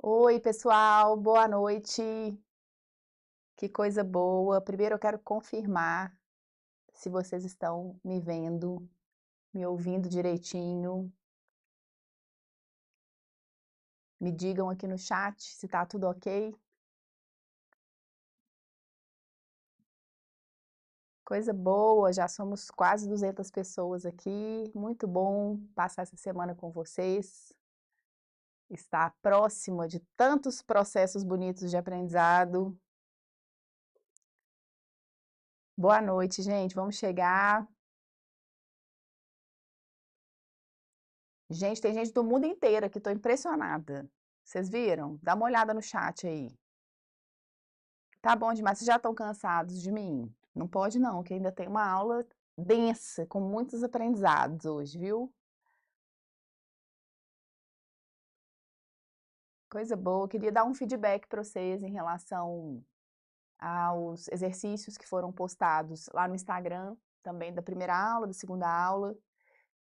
Oi, pessoal, boa noite. Que coisa boa. Primeiro eu quero confirmar se vocês estão me vendo, me ouvindo direitinho. Me digam aqui no chat se tá tudo ok. Coisa boa, já somos quase 200 pessoas aqui. Muito bom passar essa semana com vocês. Estar próxima de tantos processos bonitos de aprendizado. Boa noite, gente. Vamos chegar. Gente, tem gente do mundo inteiro aqui, estou impressionada. Vocês viram? Dá uma olhada no chat aí. Tá bom demais, vocês já estão cansados de mim? Não pode não, que ainda tem uma aula densa, com muitos aprendizados hoje, viu? Coisa boa, queria dar um feedback para vocês em relação aos exercícios que foram postados lá no Instagram, também da primeira aula, da segunda aula.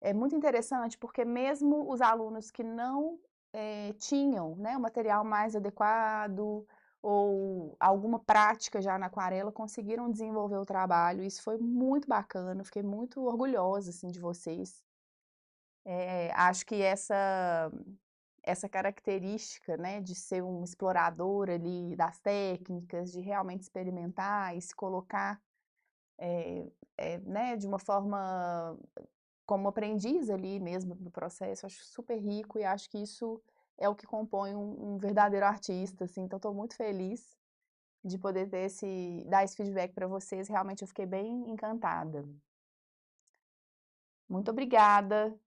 É muito interessante porque mesmo os alunos que não tinham, né, o material mais adequado ou alguma prática já na aquarela, conseguiram desenvolver o trabalho. Isso foi muito bacana, fiquei muito orgulhosa assim, de vocês. Acho que essa característica, né, de ser um explorador ali das técnicas, de realmente experimentar e se colocar, né, de uma forma como aprendiz ali mesmo do processo, acho super rico e acho que isso é o que compõe um verdadeiro artista, assim, então estou muito feliz de poder dar esse feedback para vocês, realmente eu fiquei bem encantada. Muito obrigada,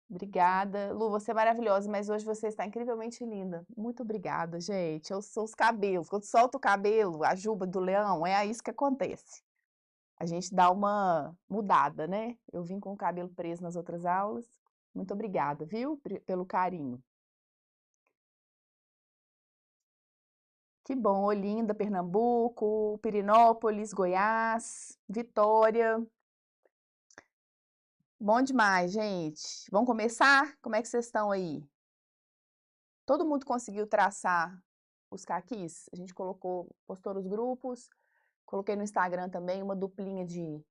obrigada. Lu, você é maravilhosa, mas hoje você está incrivelmente linda. Muito obrigada, gente. Eu sou os cabelos, quando solta o cabelo, a juba do leão, é isso que acontece. A gente dá uma mudada, né? Eu vim com o cabelo preso nas outras aulas. Muito obrigada, viu? Pelo carinho. Que bom, Olinda, Pernambuco, Pirinópolis, Goiás, Vitória. Bom demais, gente. Vamos começar? Como é que vocês estão aí? Todo mundo conseguiu traçar os caquis? A gente postou nos grupos, coloquei no Instagram também uma duplinha de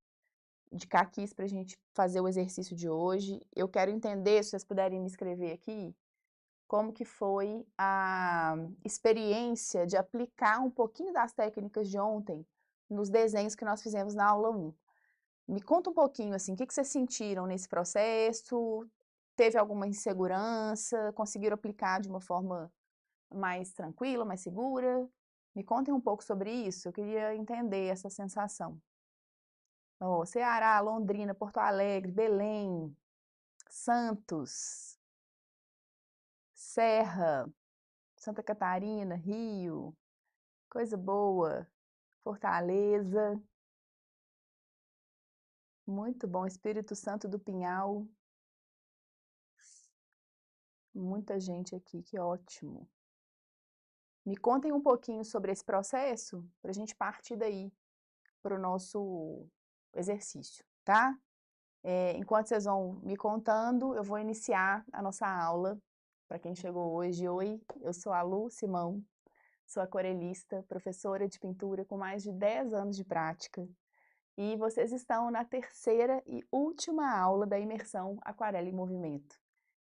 caquis para a gente fazer o exercício de hoje. Eu quero entender, se vocês puderem me escrever aqui, como que foi a experiência de aplicar um pouquinho das técnicas de ontem nos desenhos que nós fizemos na aula 1. Me conta um pouquinho, assim, o que vocês sentiram nesse processo? Teve alguma insegurança? Conseguiram aplicar de uma forma mais tranquila, mais segura? Me contem um pouco sobre isso, eu queria entender essa sensação. Oh, Ceará, Londrina, Porto Alegre, Belém, Santos, Serra, Santa Catarina, Rio, coisa boa. Fortaleza, muito bom. Espírito Santo do Pinhal, muita gente aqui, que ótimo. Me contem um pouquinho sobre esse processo, para a gente partir daí para o nosso exercício, tá? Enquanto vocês vão me contando, eu vou iniciar a nossa aula. Para quem chegou hoje, oi, eu sou a Lu Simão, sou aquarelista, professora de pintura com mais de 10 anos de prática. E vocês estão na terceira e última aula da imersão Aquarela em Movimento.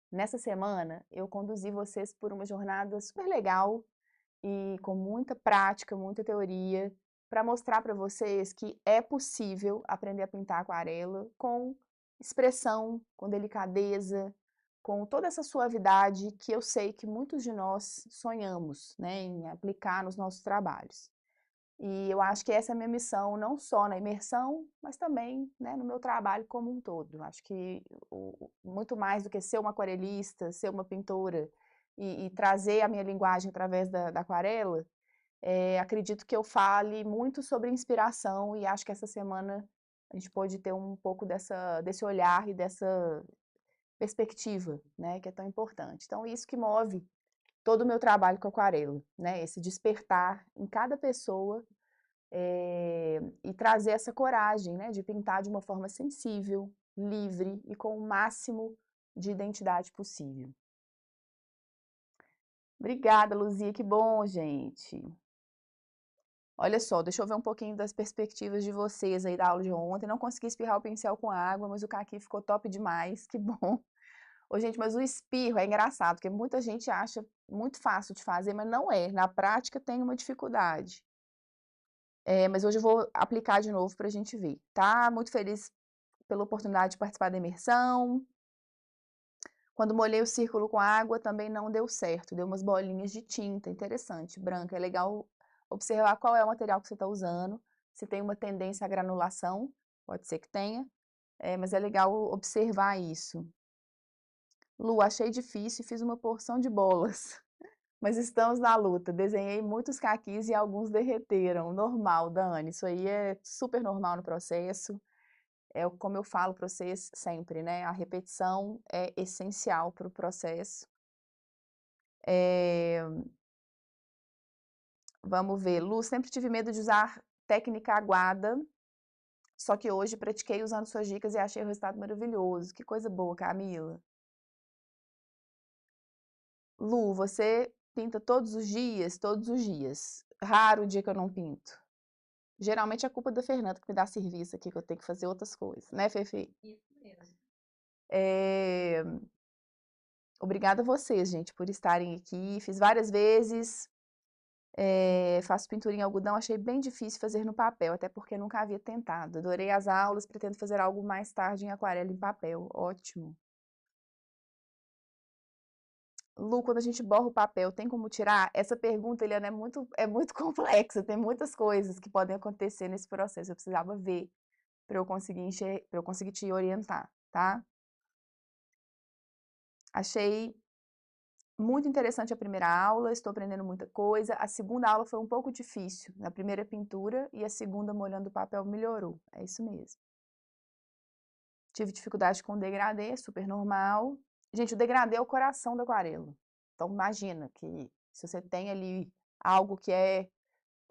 Nessa semana, eu conduzi vocês por uma jornada super legal e com muita prática, muita teoria, para mostrar para vocês que é possível aprender a pintar aquarela com expressão, com delicadeza, com toda essa suavidade que eu sei que muitos de nós sonhamos, né, em aplicar nos nossos trabalhos. E eu acho que essa é a minha missão, não só na imersão, mas também, né, no meu trabalho como um todo. Acho que muito mais do que ser uma aquarelista, ser uma pintora e trazer a minha linguagem através da aquarela, acredito que eu fale muito sobre inspiração e acho que essa semana a gente pode ter um pouco desse olhar e dessa perspectiva, né, que é tão importante. Então, isso que move todo o meu trabalho com aquarela, né, esse despertar em cada pessoa e trazer essa coragem, né, de pintar de uma forma sensível, livre e com o máximo de identidade possível. Obrigada, Luzia, que bom, gente. Olha só, deixa eu ver um pouquinho das perspectivas de vocês aí da aula de ontem. Não consegui espirrar o pincel com água, mas o caqui ficou top demais, que bom. Ô, gente, mas o espirro é engraçado, porque muita gente acha muito fácil de fazer, mas não é. Na prática tem uma dificuldade. Mas hoje eu vou aplicar de novo para a gente ver, tá? Muito feliz pela oportunidade de participar da imersão. Quando molhei o círculo com água também não deu certo, deu umas bolinhas de tinta, interessante, branca. É legal observar qual é o material que você está usando, se tem uma tendência à granulação, pode ser que tenha, mas é legal observar isso. Lu, achei difícil e fiz uma porção de bolas, mas estamos na luta. Desenhei muitos caquis e alguns derreteram. Normal, Dani, isso aí é super normal no processo. Como eu falo para vocês sempre, né? A repetição é essencial para o processo. Vamos ver. Lu, sempre tive medo de usar técnica aguada, só que hoje pratiquei usando suas dicas e achei o resultado maravilhoso. Que coisa boa, Camila. Lu, você pinta todos os dias? Todos os dias. Raro o dia que eu não pinto. Geralmente é culpa da Fernanda que me dá serviço aqui, que eu tenho que fazer outras coisas, né, Fefe? Isso mesmo. Obrigada a vocês, gente, por estarem aqui. Fiz várias vezes. Faço pintura em algodão, achei bem difícil fazer no papel, até porque nunca havia tentado. Adorei as aulas, pretendo fazer algo mais tarde em aquarela em papel. Ótimo. Lu, quando a gente borra o papel, tem como tirar? Essa pergunta, Eliana, é muito complexa, tem muitas coisas que podem acontecer nesse processo. Eu precisava ver para eu conseguir te orientar, tá? Achei muito interessante a primeira aula, estou aprendendo muita coisa. A segunda aula foi um pouco difícil. Na primeira pintura e a segunda molhando o papel melhorou. É isso mesmo. Tive dificuldade com o degradê, super normal. Gente, o degradê é o coração da aquarela. Então imagina que se você tem ali algo que é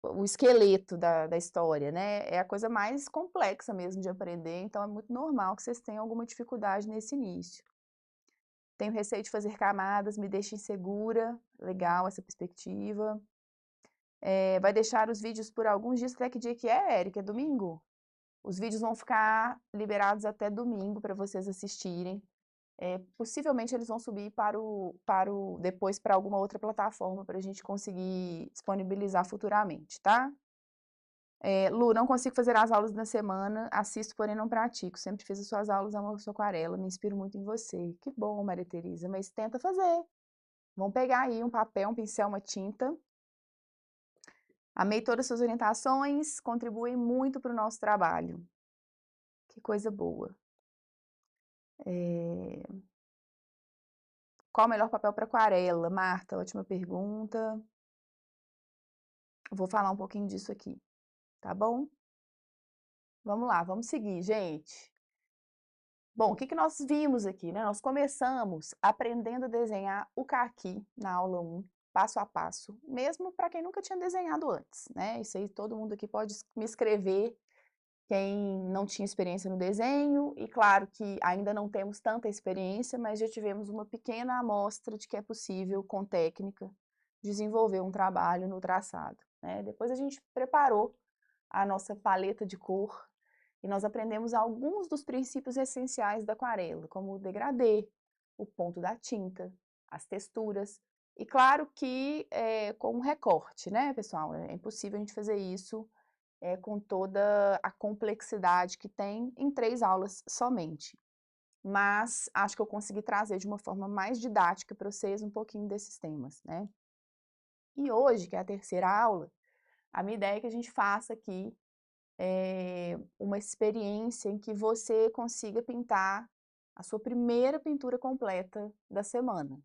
o esqueleto da história, né? É a coisa mais complexa mesmo de aprender, então é muito normal que vocês tenham alguma dificuldade nesse início. Tenho receio de fazer camadas, me deixa insegura. Legal essa perspectiva. Vai deixar os vídeos por alguns dias. Até que dia que é, Érica? É domingo? Os vídeos vão ficar liberados até domingo para vocês assistirem. Possivelmente eles vão subir depois para alguma outra plataforma para a gente conseguir disponibilizar futuramente, tá? Lu, não consigo fazer as aulas na semana, assisto, porém não pratico. Sempre fiz as suas aulas, amo a sua aquarela, me inspiro muito em você. Que bom, Maria Tereza, mas tenta fazer. Vamos pegar aí um papel, um pincel, uma tinta. Amei todas as suas orientações, contribuem muito para o nosso trabalho. Que coisa boa. Qual o melhor papel para aquarela? Marta, ótima pergunta. Vou falar um pouquinho disso aqui, tá bom? Vamos lá, vamos seguir, gente. Bom, o que nós vimos aqui, né? Nós começamos aprendendo a desenhar o caqui na aula 1, passo a passo, mesmo para quem nunca tinha desenhado antes, né? Isso aí todo mundo aqui pode me escrever, quem não tinha experiência no desenho, e claro que ainda não temos tanta experiência, mas já tivemos uma pequena amostra de que é possível, com técnica, desenvolver um trabalho no traçado, né? Depois a gente preparou a nossa paleta de cor, e nós aprendemos alguns dos princípios essenciais da aquarela, como o degradê, o ponto da tinta, as texturas, e claro que com um recorte, né, pessoal? É impossível a gente fazer isso com toda a complexidade que tem em 3 aulas somente. Mas acho que eu consegui trazer de uma forma mais didática para vocês um pouquinho desses temas, né? E hoje, que é a terceira aula, a minha ideia é que a gente faça aqui uma experiência em que você consiga pintar a sua primeira pintura completa da semana,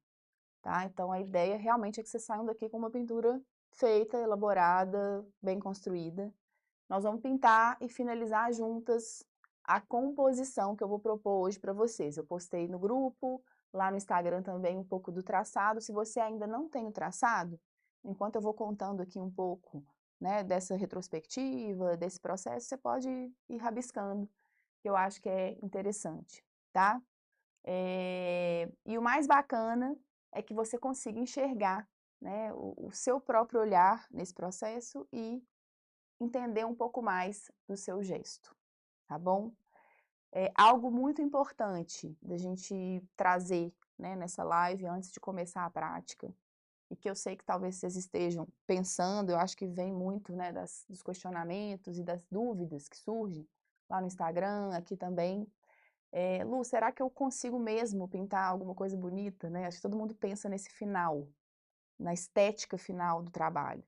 tá? Então, a ideia realmente é que vocês saiam daqui com uma pintura feita, elaborada, bem construída. Nós vamos pintar e finalizar juntas a composição que eu vou propor hoje para vocês. Eu postei no grupo, lá no Instagram também um pouco do traçado. Se você ainda não tem o traçado, enquanto eu vou contando aqui um pouco, né, dessa retrospectiva, desse processo, você pode ir rabiscando, que eu acho que é interessante, tá? E o mais bacana é que você consiga enxergar né, o seu próprio olhar nesse processo e entender um pouco mais do seu gesto, tá bom? Algo muito importante da gente trazer, né, nessa live antes de começar a prática, e que eu sei que talvez vocês estejam pensando, eu acho que vem muito, né, dos questionamentos e das dúvidas que surgem lá no Instagram, aqui também. Lu, será que eu consigo mesmo pintar alguma coisa bonita, né? Acho que todo mundo pensa nesse final, na estética final do trabalho.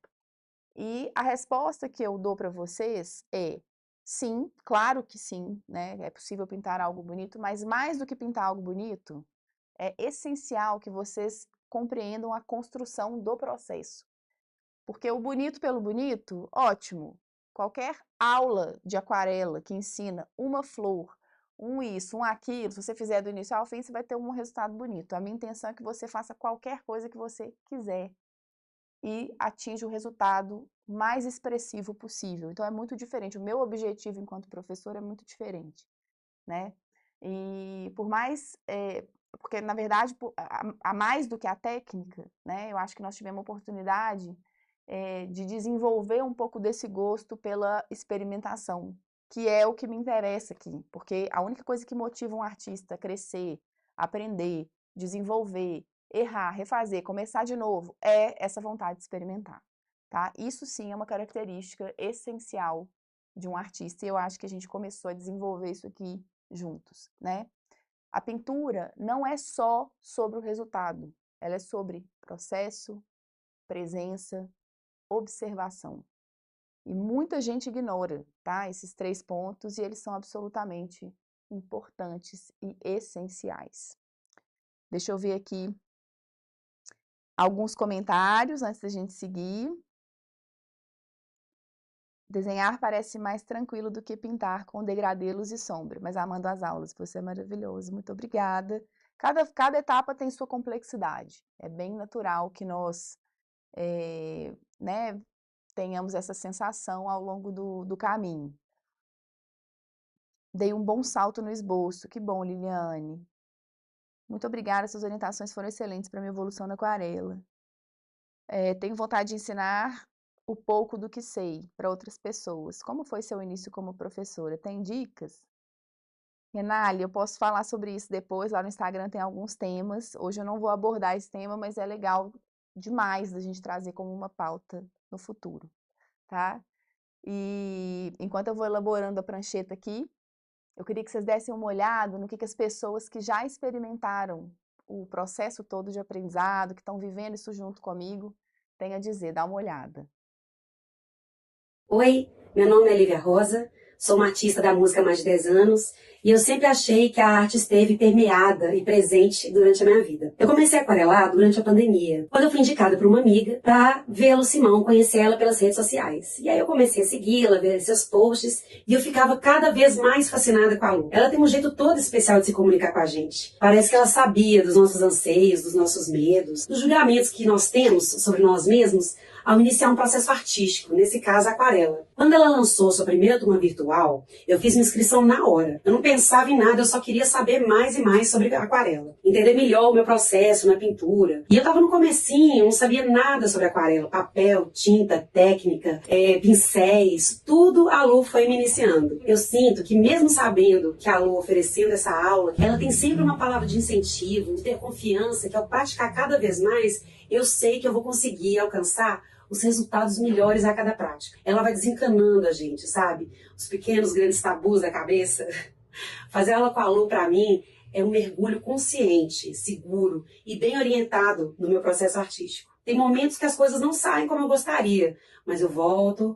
E a resposta que eu dou para vocês é sim, claro que sim, né? É possível pintar algo bonito, mas mais do que pintar algo bonito, é essencial que vocês compreendam a construção do processo. Porque o bonito pelo bonito, ótimo. Qualquer aula de aquarela que ensina uma flor, um isso, um aquilo, se você fizer do início ao fim, você vai ter um resultado bonito. A minha intenção é que você faça qualquer coisa que você quiser e atinja o resultado mais expressivo possível. Então é muito diferente. O meu objetivo enquanto professor é muito diferente, né? E por mais, porque na verdade, a mais do que a técnica, né? Eu acho que nós tivemos a oportunidade de desenvolver um pouco desse gosto pela experimentação, que é o que me interessa aqui, porque a única coisa que motiva um artista a crescer, aprender, desenvolver, errar, refazer, começar de novo, é essa vontade de experimentar, tá? Isso sim é uma característica essencial de um artista, e eu acho que a gente começou a desenvolver isso aqui juntos, né? A pintura não é só sobre o resultado, ela é sobre processo, presença, observação. E muita gente ignora, tá? Esses 3 pontos, e eles são absolutamente importantes e essenciais. Deixa eu ver aqui alguns comentários antes da gente seguir. Desenhar parece mais tranquilo do que pintar com degradê, luz e sombra, mas amando as aulas, você é maravilhoso, muito obrigada. Cada etapa tem sua complexidade, é bem natural que nós né, tenhamos essa sensação ao longo do caminho. Dei um bom salto no esboço, que bom, Liliane. Muito obrigada, suas orientações foram excelentes para minha evolução na aquarela. Tenho vontade de ensinar o pouco do que sei para outras pessoas. Como foi seu início como professora? Tem dicas? Renali, eu posso falar sobre isso depois, lá no Instagram tem alguns temas. Hoje eu não vou abordar esse tema, mas é legal demais a gente trazer como uma pauta no futuro, tá? E enquanto eu vou elaborando a prancheta aqui, eu queria que vocês dessem uma olhada no que as pessoas que já experimentaram o processo todo de aprendizado, que estão vivendo isso junto comigo, têm a dizer. Dá uma olhada. Oi, meu nome é Lívia Rosa, sou uma artista da música há mais de 10 anos e eu sempre achei que a arte esteve permeada e presente durante a minha vida. Eu comecei a aquarelar durante a pandemia, quando eu fui indicada por uma amiga para ver a Lucimão, conhecer ela pelas redes sociais. E aí eu comecei a segui-la, ver seus posts e eu ficava cada vez mais fascinada com a Lu. Ela tem um jeito todo especial de se comunicar com a gente. Parece que ela sabia dos nossos anseios, dos nossos medos, dos julgamentos que nós temos sobre nós mesmos ao iniciar um processo artístico, nesse caso a aquarela. Quando ela lançou sua primeira turma virtual, eu fiz minha inscrição na hora. Eu não pensava em nada, eu só queria saber mais e mais sobre a aquarela. Entender melhor o meu processo na pintura. E eu tava no comecinho, não sabia nada sobre aquarela. Papel, tinta, técnica, pincéis, tudo a Lu foi me iniciando. Eu sinto que mesmo sabendo que a Lu oferecendo essa aula, ela tem sempre uma palavra de incentivo, de ter confiança, que ao praticar cada vez mais, eu sei que eu vou conseguir alcançar os resultados melhores a cada prática. Ela vai desencanando a gente, sabe? Os pequenos, grandes tabus da cabeça. Fazer aula com a Lu, para mim, é um mergulho consciente, seguro e bem orientado no meu processo artístico. Tem momentos que as coisas não saem como eu gostaria, mas eu volto,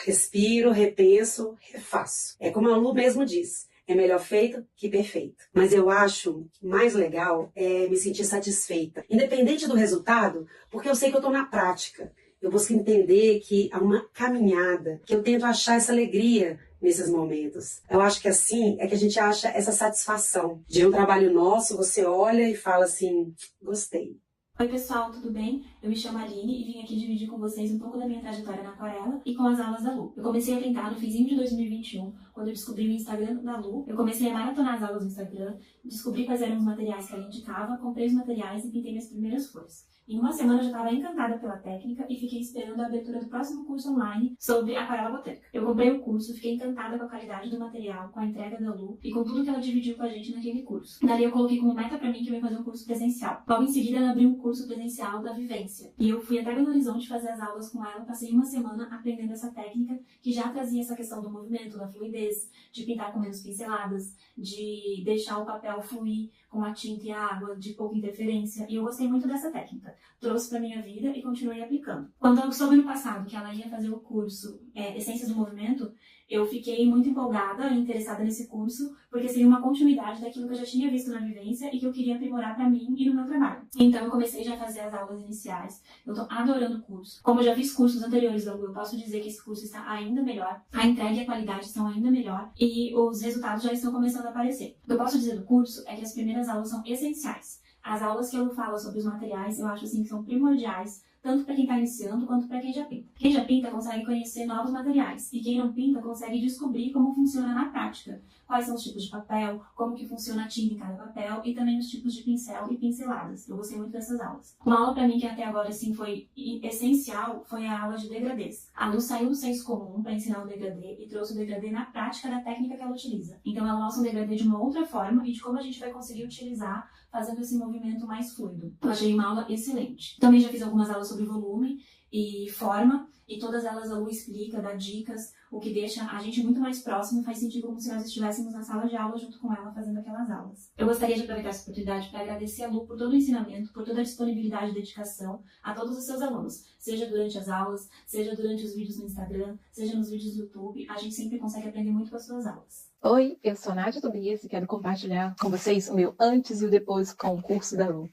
respiro, repenso, refaço. É como a Lu mesmo diz. É melhor feito que perfeito. Mas eu acho mais legal é me sentir satisfeita. Independente do resultado, porque eu sei que eu estou na prática. Eu busco entender que há uma caminhada, que eu tento achar essa alegria nesses momentos. Eu acho que assim é que a gente acha essa satisfação. De um trabalho nosso, você olha e fala assim, gostei. Oi pessoal, tudo bem? Eu me chamo Aline e vim aqui dividir com vocês um pouco da minha trajetória na aquarela e com as aulas da Lu. Eu comecei a pintar no finzinho de 2021, quando eu descobri o Instagram da Lu. Eu comecei a maratonar as aulas do Instagram, descobri quais eram os materiais que ela indicava, comprei os materiais e pintei minhas primeiras flores. Em uma semana eu já estava encantada pela técnica e fiquei esperando a abertura do próximo curso online sobre aquarela botânica. Eu comprei o curso, fiquei encantada com a qualidade do material, com a entrega da Lu e com tudo que ela dividiu com a gente naquele curso. Dali eu coloquei como meta para mim que eu ia fazer um curso presencial. Logo em seguida ela abriu um curso presencial da Vivência. E eu fui até Belo Horizonte fazer as aulas com ela, passei uma semana aprendendo essa técnica que já trazia essa questão do movimento, da fluidez, de pintar com menos pinceladas, de deixar o papel fluir com a tinta e a água, de pouca interferência. E eu gostei muito dessa técnica. Trouxe para minha vida e continuei aplicando. Quando eu soube no passado que ela ia fazer o curso Essências do Movimento, eu fiquei muito empolgada e interessada nesse curso, porque seria uma continuidade daquilo que eu já tinha visto na Vivência e que eu queria aprimorar para mim e no meu trabalho. Então eu comecei já a fazer as aulas iniciais. Eu tô adorando o curso. Como eu já fiz cursos anteriores da Lu, eu posso dizer que esse curso está ainda melhor. A entrega e a qualidade estão ainda melhor e os resultados já estão começando a aparecer. O que eu posso dizer do curso é que as primeiras aulas são essenciais. As aulas que eu falo sobre os materiais, eu acho assim que são primordiais, tanto para quem está iniciando quanto para quem já pinta. Quem já pinta consegue conhecer novos materiais e quem não pinta consegue descobrir como funciona na prática. Quais são os tipos de papel, como que funciona a tinta em cada papel e também os tipos de pincel e pinceladas. Eu gostei muito dessas aulas. Uma aula para mim que até agora assim foi essencial foi a aula de degradês. A Lu saiu do senso comum para ensinar o degradê e trouxe o degradê na prática da técnica que ela utiliza. Então ela mostra o degradê de uma outra forma e de como a gente vai conseguir utilizar fazendo esse movimento mais fluido. Eu achei uma aula excelente. Também já fiz algumas aulas sobre volume e forma, e todas elas a Lu explica, dá dicas, o que deixa a gente muito mais próximo e faz sentido como se nós estivéssemos na sala de aula junto com ela fazendo aquelas aulas. Eu gostaria de aproveitar essa oportunidade para agradecer a Lu por todo o ensinamento, por toda a disponibilidade e dedicação a todos os seus alunos, seja durante as aulas, seja durante os vídeos no Instagram, seja nos vídeos do YouTube, a gente sempre consegue aprender muito com as suas aulas. Oi, eu sou Nádia Tobias e quero compartilhar com vocês o meu antes e o depois com o curso da Lu.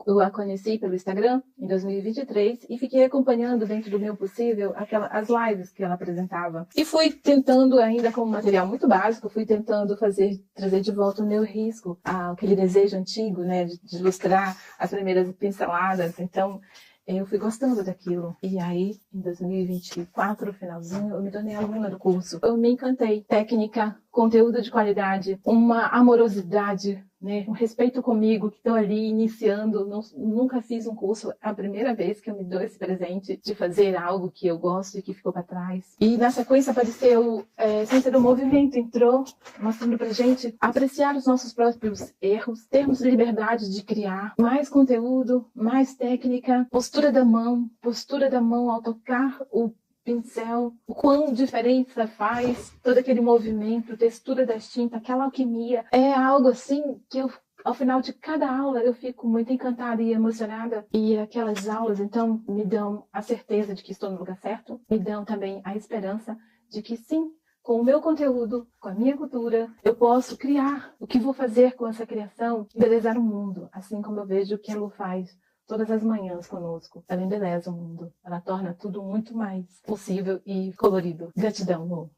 Eu a conheci pelo Instagram em 2023 e fiquei acompanhando dentro do meu possível as lives que ela apresentava. E fui tentando, ainda com um material muito básico, fui tentando trazer de volta o meu risco, aquele desejo antigo, né, de ilustrar as primeiras pinceladas. Então, eu fui gostando daquilo. E aí, em 2024, finalzinho, eu me tornei aluna do curso. Eu me encantei. Técnica, conteúdo de qualidade, uma amorosidade, né? Um respeito comigo, que estou ali iniciando. Nunca fiz um curso. É a primeira vez que eu me dou esse presente de fazer algo que eu gosto e que ficou para trás. E na sequência apareceu Ciência do Movimento, entrou mostrando pra gente apreciar os nossos próprios erros, termos liberdade de criar mais conteúdo, mais técnica, postura da mão ao tocar o pincel, o quão diferença faz todo aquele movimento, textura das tintas, aquela alquimia. É algo assim que eu, ao final de cada aula, eu fico muito encantada e emocionada. E aquelas aulas, então, me dão a certeza de que estou no lugar certo, me dão também a esperança de que sim, com o meu conteúdo, com a minha cultura, eu posso criar. O que vou fazer com essa criação? Embelezar o mundo, assim como eu vejo que a Lu faz todas as manhãs conosco. Ela embeleza o mundo. Ela torna tudo muito mais possível e colorido. Gratidão, Lu.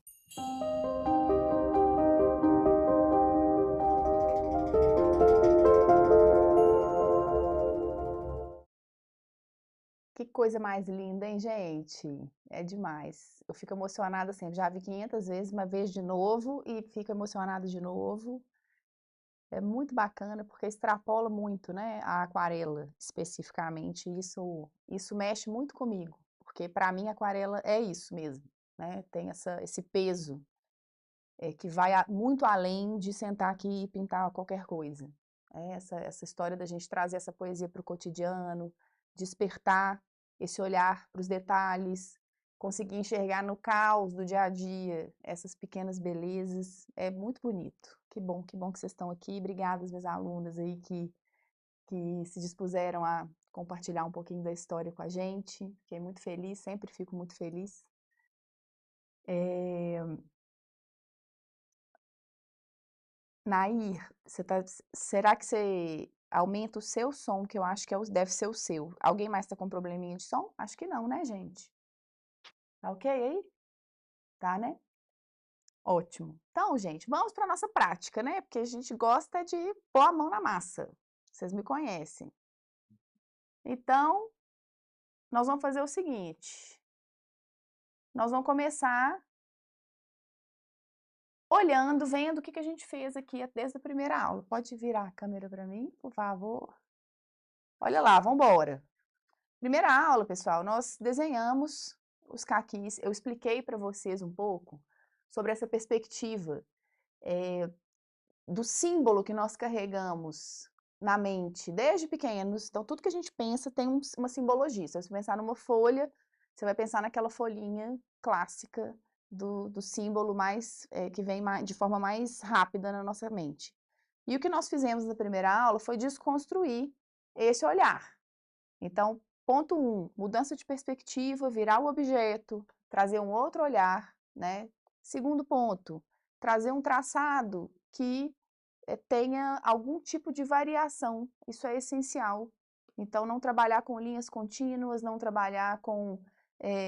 Que coisa mais linda, hein, gente? É demais. Eu fico emocionada sempre. Já vi 500 vezes, uma vez de novo e fico emocionada de novo. É muito bacana porque extrapola muito, né, a aquarela especificamente. Isso mexe muito comigo, porque para mim a aquarela é isso mesmo, né? Tem esse peso que vai muito além de sentar aqui e pintar qualquer coisa. Essa história da gente trazer essa poesia para o cotidiano, despertar esse olhar para os detalhes, conseguir enxergar no caos do dia a dia essas pequenas belezas, é muito bonito. Que bom que vocês estão aqui. Obrigada às minhas alunas aí que se dispuseram a compartilhar um pouquinho da história com a gente. Fiquei muito feliz, sempre fico muito feliz. Nair, será que você aumenta o seu som, que eu acho que deve ser o seu? Alguém mais está com probleminha de som? Acho que não, né, gente? Tá ok aí? Tá, né? Ótimo. Então, gente, vamos para nossa prática, né? Porque a gente gosta de pôr a mão na massa. Vocês me conhecem. Então, nós vamos fazer o seguinte. Nós vamos começar olhando, vendo o que a gente fez aqui desde a primeira aula. Pode virar a câmera para mim, por favor? Olha lá, vamos embora. Primeira aula, pessoal, nós desenhamos os caquis. Eu expliquei para vocês um pouco sobre essa perspectiva do símbolo que nós carregamos na mente desde pequenos. Então, tudo que a gente pensa tem uma simbologia. Se você pensar numa folha, você vai pensar naquela folhinha clássica do símbolo que vem de forma mais rápida na nossa mente. E o que nós fizemos na primeira aula foi desconstruir esse olhar. Então, ponto 1, mudança de perspectiva, virar o objeto, trazer um outro olhar, né? Segundo ponto, trazer um traçado que tenha algum tipo de variação, isso é essencial. Então, não trabalhar com linhas contínuas, não trabalhar com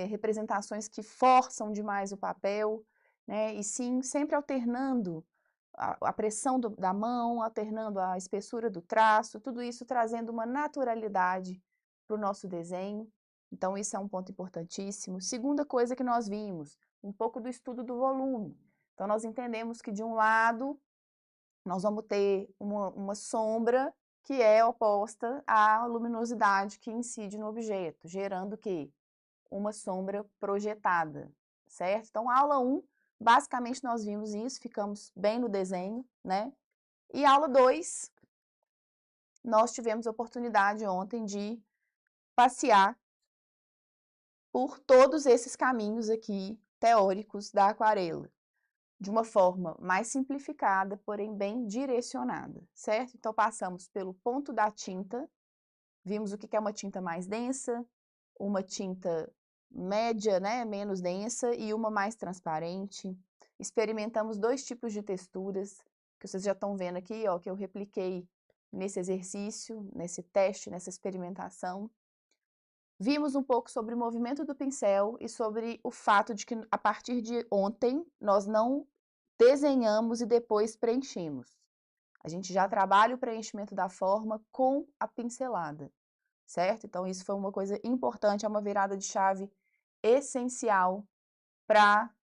representações que forçam demais o papel, né? E sim, sempre alternando a pressão da mão, alternando a espessura do traço, tudo isso trazendo uma naturalidade para o nosso desenho. Então, isso é um ponto importantíssimo. Segunda coisa que nós vimos, um pouco do estudo do volume. Então, nós entendemos que, de um lado, nós vamos ter uma sombra que é oposta à luminosidade que incide no objeto, gerando o quê? Uma sombra projetada, certo? Então, aula 1, basicamente nós vimos isso, ficamos bem no desenho, né? E aula 2, nós tivemos a oportunidade ontem de passear por todos esses caminhos aqui teóricos da aquarela, de uma forma mais simplificada, porém bem direcionada, certo? Então, passamos pelo ponto da tinta, vimos o que é uma tinta mais densa, uma tinta média, né, menos densa, e uma mais transparente. Experimentamos 2 tipos de texturas, que vocês já estão vendo aqui, ó, que eu repliquei nesse exercício, nesse teste, nessa experimentação. Vimos um pouco sobre o movimento do pincel e sobre o fato de que, a partir de ontem, nós não desenhamos e depois preenchemos. A gente já trabalha o preenchimento da forma com a pincelada, certo? Então, isso foi uma coisa importante, é uma virada de chave essencial para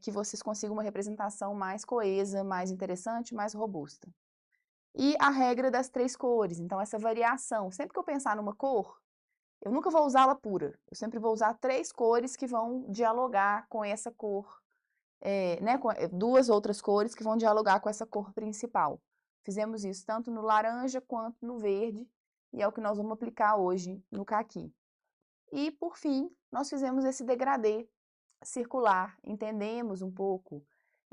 que vocês consigam uma representação mais coesa, mais interessante, mais robusta. E a regra das 3 cores, então essa variação. Sempre que eu pensar numa cor, eu nunca vou usá-la pura. Eu sempre vou usar 3 cores que vão dialogar com essa cor, né, com 2 outras cores que vão dialogar com essa cor principal. Fizemos isso tanto no laranja quanto no verde, e é o que nós vamos aplicar hoje no caqui. E, por fim, nós fizemos esse degradê circular, entendemos um pouco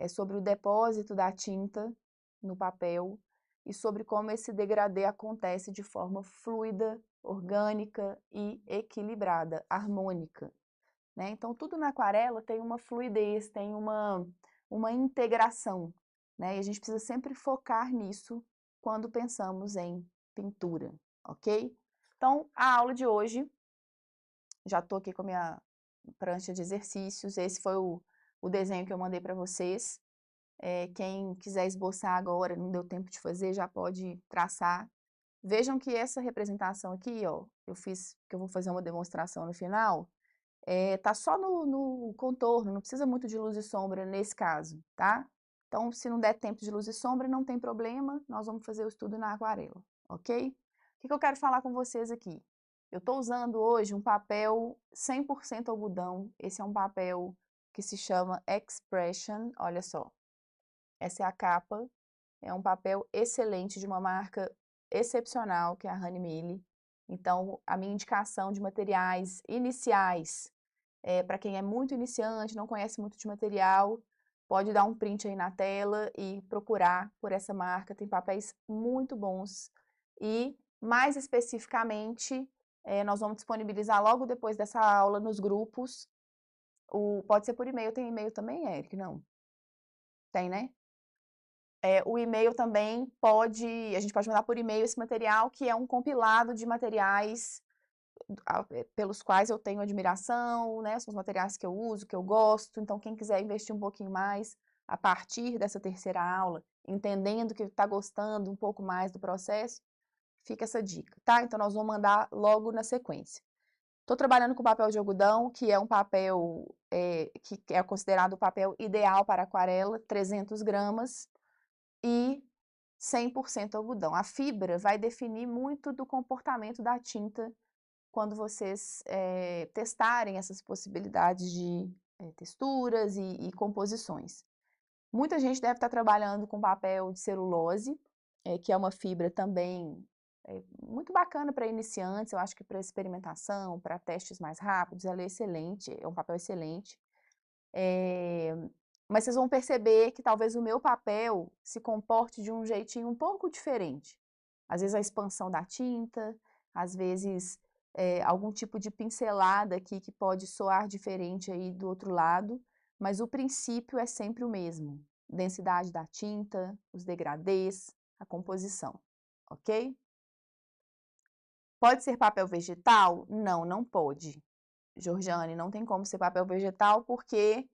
sobre o depósito da tinta no papel e sobre como esse degradê acontece de forma fluida, orgânica e equilibrada, harmônica, né? Então, tudo na aquarela tem uma fluidez, tem uma integração, né? E a gente precisa sempre focar nisso quando pensamos em pintura, ok? Então, a aula de hoje, já estou aqui com a minha prancha de exercícios, esse foi o desenho que eu mandei para vocês. Quem quiser esboçar agora, não deu tempo de fazer, já pode traçar. Vejam que essa representação aqui, ó, que eu vou fazer uma demonstração no final, tá só no contorno, não precisa muito de luz e sombra nesse caso, tá? Então, se não der tempo de luz e sombra, não tem problema, nós vamos fazer o estudo na aquarela, ok? O que eu quero falar com vocês aqui? Eu estou usando hoje um papel 100% algodão, esse é um papel que se chama Expression, olha só. Essa é a capa, é um papel excelente de uma marca excepcional, que é a Honey Mille. Então, a minha indicação de materiais iniciais, para quem é muito iniciante, não conhece muito de material, pode dar um print aí na tela e procurar por essa marca, tem papéis muito bons. E, mais especificamente, nós vamos disponibilizar logo depois dessa aula nos grupos. Pode ser por e-mail, tem e-mail também, Eric? Não? Tem, né? O e-mail também a gente pode mandar por e-mail esse material, que é um compilado de materiais pelos quais eu tenho admiração, né? São os materiais que eu uso, que eu gosto. Então, quem quiser investir um pouquinho mais a partir dessa terceira aula, entendendo que está gostando um pouco mais do processo, Fica essa dica, tá? Então, nós vamos mandar logo na sequência. Estou trabalhando com papel de algodão, que é um papel que é considerado o papel ideal para aquarela, 300 gramas e 100% algodão. A fibra vai definir muito do comportamento da tinta quando vocês testarem essas possibilidades de texturas e composições. Muita gente deve estar trabalhando com papel de celulose, que é uma fibra também muito bacana para iniciantes, eu acho que para experimentação, para testes mais rápidos, ela é excelente, é um papel excelente. Mas vocês vão perceber que talvez o meu papel se comporte de um jeitinho um pouco diferente. Às vezes a expansão da tinta, às vezes algum tipo de pincelada aqui que pode soar diferente aí do outro lado, mas o princípio é sempre o mesmo. Densidade da tinta, os degradês, a composição, ok? Pode ser papel vegetal? Não, não pode. Georgiane, não tem como ser papel vegetal porque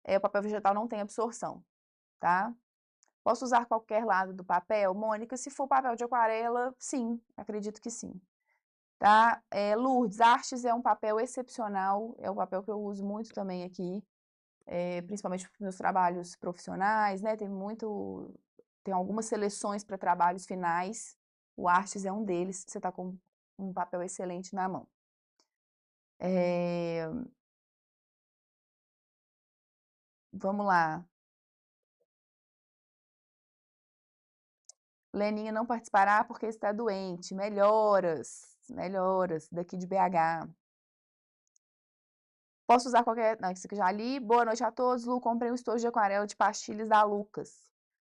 o papel vegetal não tem absorção, tá? Posso usar qualquer lado do papel? Mônica, se for papel de aquarela, sim, acredito que sim. Tá? Lourdes, Artes é um papel excepcional, é um papel que eu uso muito também aqui, principalmente para os meus trabalhos profissionais, né? Tem algumas seleções para trabalhos finais, o Artes é um deles, você está com um papel excelente na mão. Vamos lá. Leninha não participará porque está doente. Melhoras, melhoras, daqui de BH. Posso usar qualquer... Não, isso aqui já li. Boa noite a todos. Lu, comprei um estojo de aquarela de pastilhas da Lucas.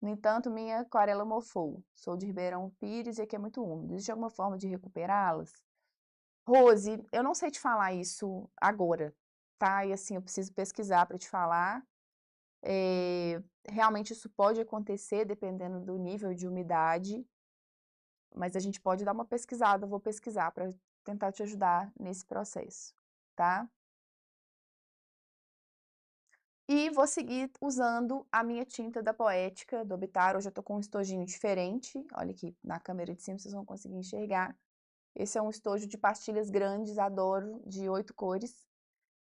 No entanto, minha aquarela mofou. Sou de Ribeirão Pires e aqui é muito úmido. Existe alguma forma de recuperá-las? Rose, eu não sei te falar isso agora, tá? E assim, eu preciso pesquisar para te falar. Realmente isso pode acontecer dependendo do nível de umidade, mas a gente pode dar uma pesquisada, eu vou pesquisar para tentar te ajudar nesse processo, tá? E vou seguir usando a minha tinta da Poética, do Obtar. Hoje eu tô com um estojinho diferente, olha aqui, na câmera de cima vocês vão conseguir enxergar. Esse é um estojo de pastilhas grandes, adoro, de 8 cores.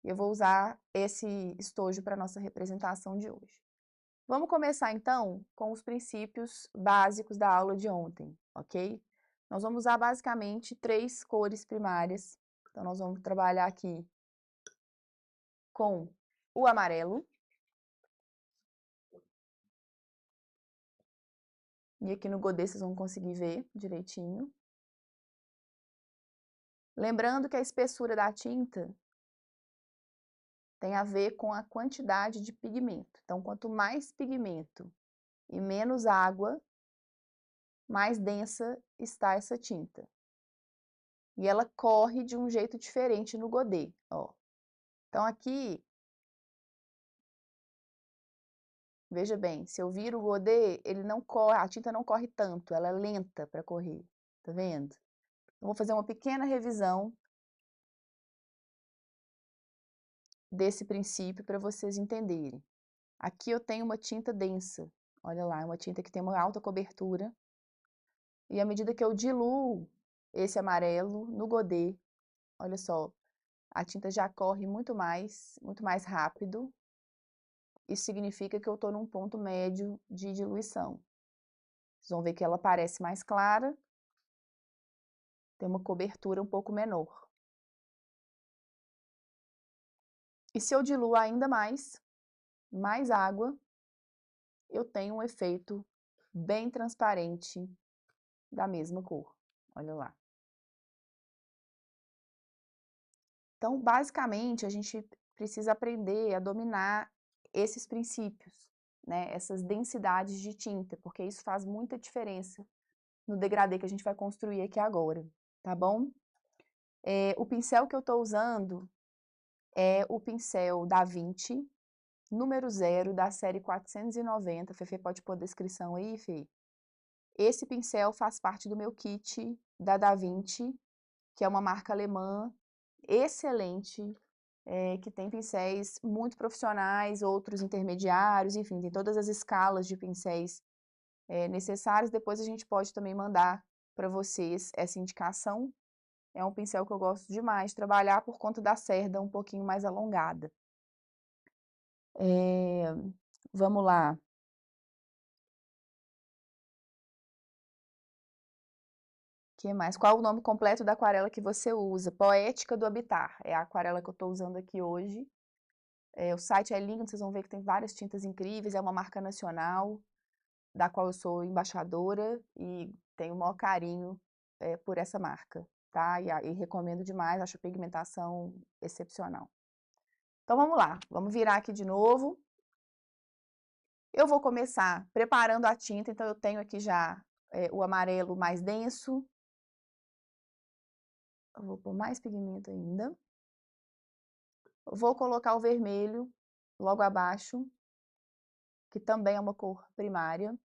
E eu vou usar esse estojo para nossa representação de hoje. Vamos começar, então, com os princípios básicos da aula de ontem, ok? Nós vamos usar, basicamente, 3 cores primárias. Então, nós vamos trabalhar aqui com o amarelo. E aqui no godê vocês vão conseguir ver direitinho. Lembrando que a espessura da tinta tem a ver com a quantidade de pigmento. Então, quanto mais pigmento e menos água, mais densa está essa tinta. E ela corre de um jeito diferente no godê, ó. Então, aqui, veja bem, se eu viro o godê, ele não corre, a tinta não corre tanto, ela é lenta para correr, tá vendo? Eu vou fazer uma pequena revisão desse princípio para vocês entenderem. Aqui eu tenho uma tinta densa, olha lá, é uma tinta que tem uma alta cobertura, e à medida que eu diluo esse amarelo no godê, olha só, a tinta já corre muito mais rápido. Isso significa que eu estou num ponto médio de diluição. Vocês vão ver que ela parece mais clara, tem uma cobertura um pouco menor. E se eu diluo ainda mais água, eu tenho um efeito bem transparente da mesma cor. Olha lá. Então, basicamente, a gente precisa aprender a dominar esses princípios, né? Essas densidades de tinta, porque isso faz muita diferença no degradê que a gente vai construir aqui agora, tá bom? O pincel que eu estou usando é o pincel Da Vinci, número 0, da série 490. Fefe, pode pôr a descrição aí, Fê? Esse pincel faz parte do meu kit da Vinci, que é uma marca alemã excelente, que tem pincéis muito profissionais, outros intermediários, enfim, tem todas as escalas de pincéis necessários. Depois a gente pode também mandar para vocês essa indicação. É um pincel que eu gosto demais de trabalhar por conta da cerda um pouquinho mais alongada. Vamos lá. Que mais? Qual o nome completo da aquarela que você usa? Poética do Habitar. É a aquarela que eu estou usando aqui hoje. O site é lindo, vocês vão ver que tem várias tintas incríveis. É uma marca nacional, da qual eu sou embaixadora e tenho o maior carinho por essa marca, tá? E recomendo demais, acho a pigmentação excepcional. Então vamos lá, vamos virar aqui de novo. Eu vou começar preparando a tinta, então eu tenho aqui já o amarelo mais denso. Eu vou pôr mais pigmento ainda. Vou colocar o vermelho logo abaixo, que também é uma cor primária.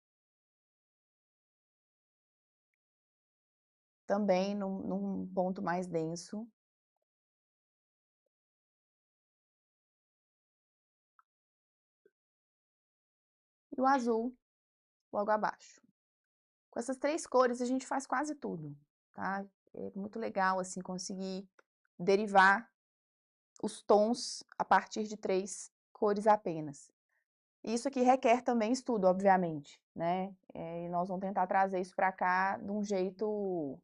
Também num ponto mais denso. E o azul logo abaixo. Com essas 3 cores a gente faz quase tudo, tá? É muito legal, assim, conseguir derivar os tons a partir de 3 cores apenas. Isso aqui requer também estudo, obviamente, né? E nós vamos tentar trazer isso para cá de um jeito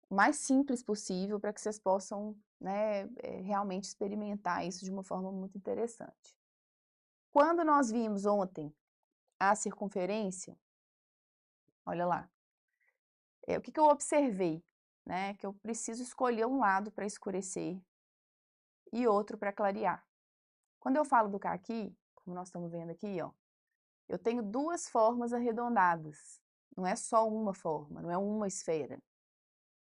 mais simples possível para que vocês possam, né, realmente experimentar isso de uma forma muito interessante. Quando nós vimos ontem a circunferência, olha lá, o que eu observei, né? Que eu preciso escolher um lado para escurecer e outro para clarear. Quando eu falo do caqui, como nós estamos vendo aqui, ó, eu tenho 2 formas arredondadas, não é só uma forma, não é uma esfera,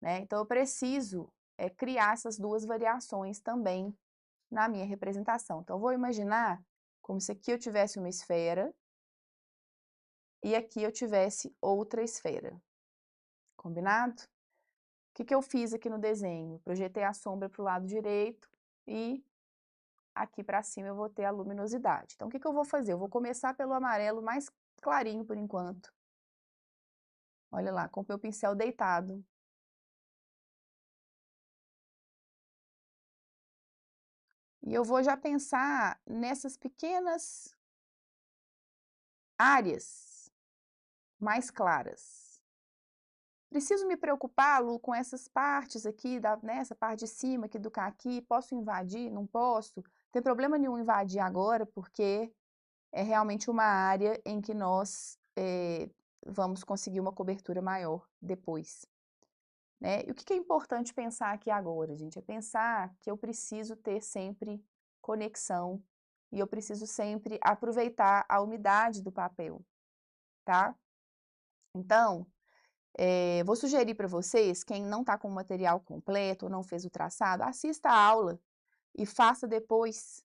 né? Então eu preciso criar essas 2 variações também na minha representação. Então eu vou imaginar como se aqui eu tivesse uma esfera e aqui eu tivesse outra esfera. Combinado? O que eu fiz aqui no desenho? Projetei a sombra para o lado direito e aqui para cima eu vou ter a luminosidade. Então, o que eu vou fazer? Eu vou começar pelo amarelo mais clarinho por enquanto. Olha lá, com o meu pincel deitado. E eu vou já pensar nessas pequenas áreas mais claras. Preciso me preocupar, Lu, com essas partes aqui, nessa parte de cima aqui do caqui, posso invadir? Não posso? Não tem problema nenhum invadir agora, porque é realmente uma área em que nós vamos conseguir uma cobertura maior depois, né? E o que é importante pensar aqui agora, gente? É pensar que eu preciso ter sempre conexão e eu preciso sempre aproveitar a umidade do papel, tá? Então, vou sugerir para vocês, quem não está com o material completo ou não fez o traçado, assista a aula e faça depois,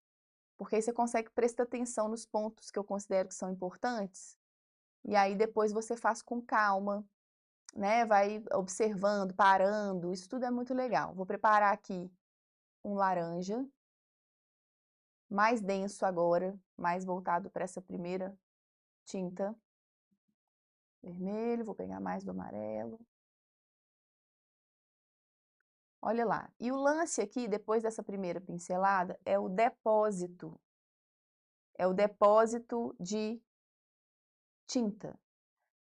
porque aí você consegue prestar atenção nos pontos que eu considero que são importantes, e aí depois você faz com calma, né? Vai observando, parando, isso tudo é muito legal. Vou preparar aqui um laranja, mais denso agora, mais voltado para essa primeira tinta. Vermelho, vou pegar mais do amarelo. Olha lá, e o lance aqui, depois dessa primeira pincelada, é o depósito. É o depósito de tinta.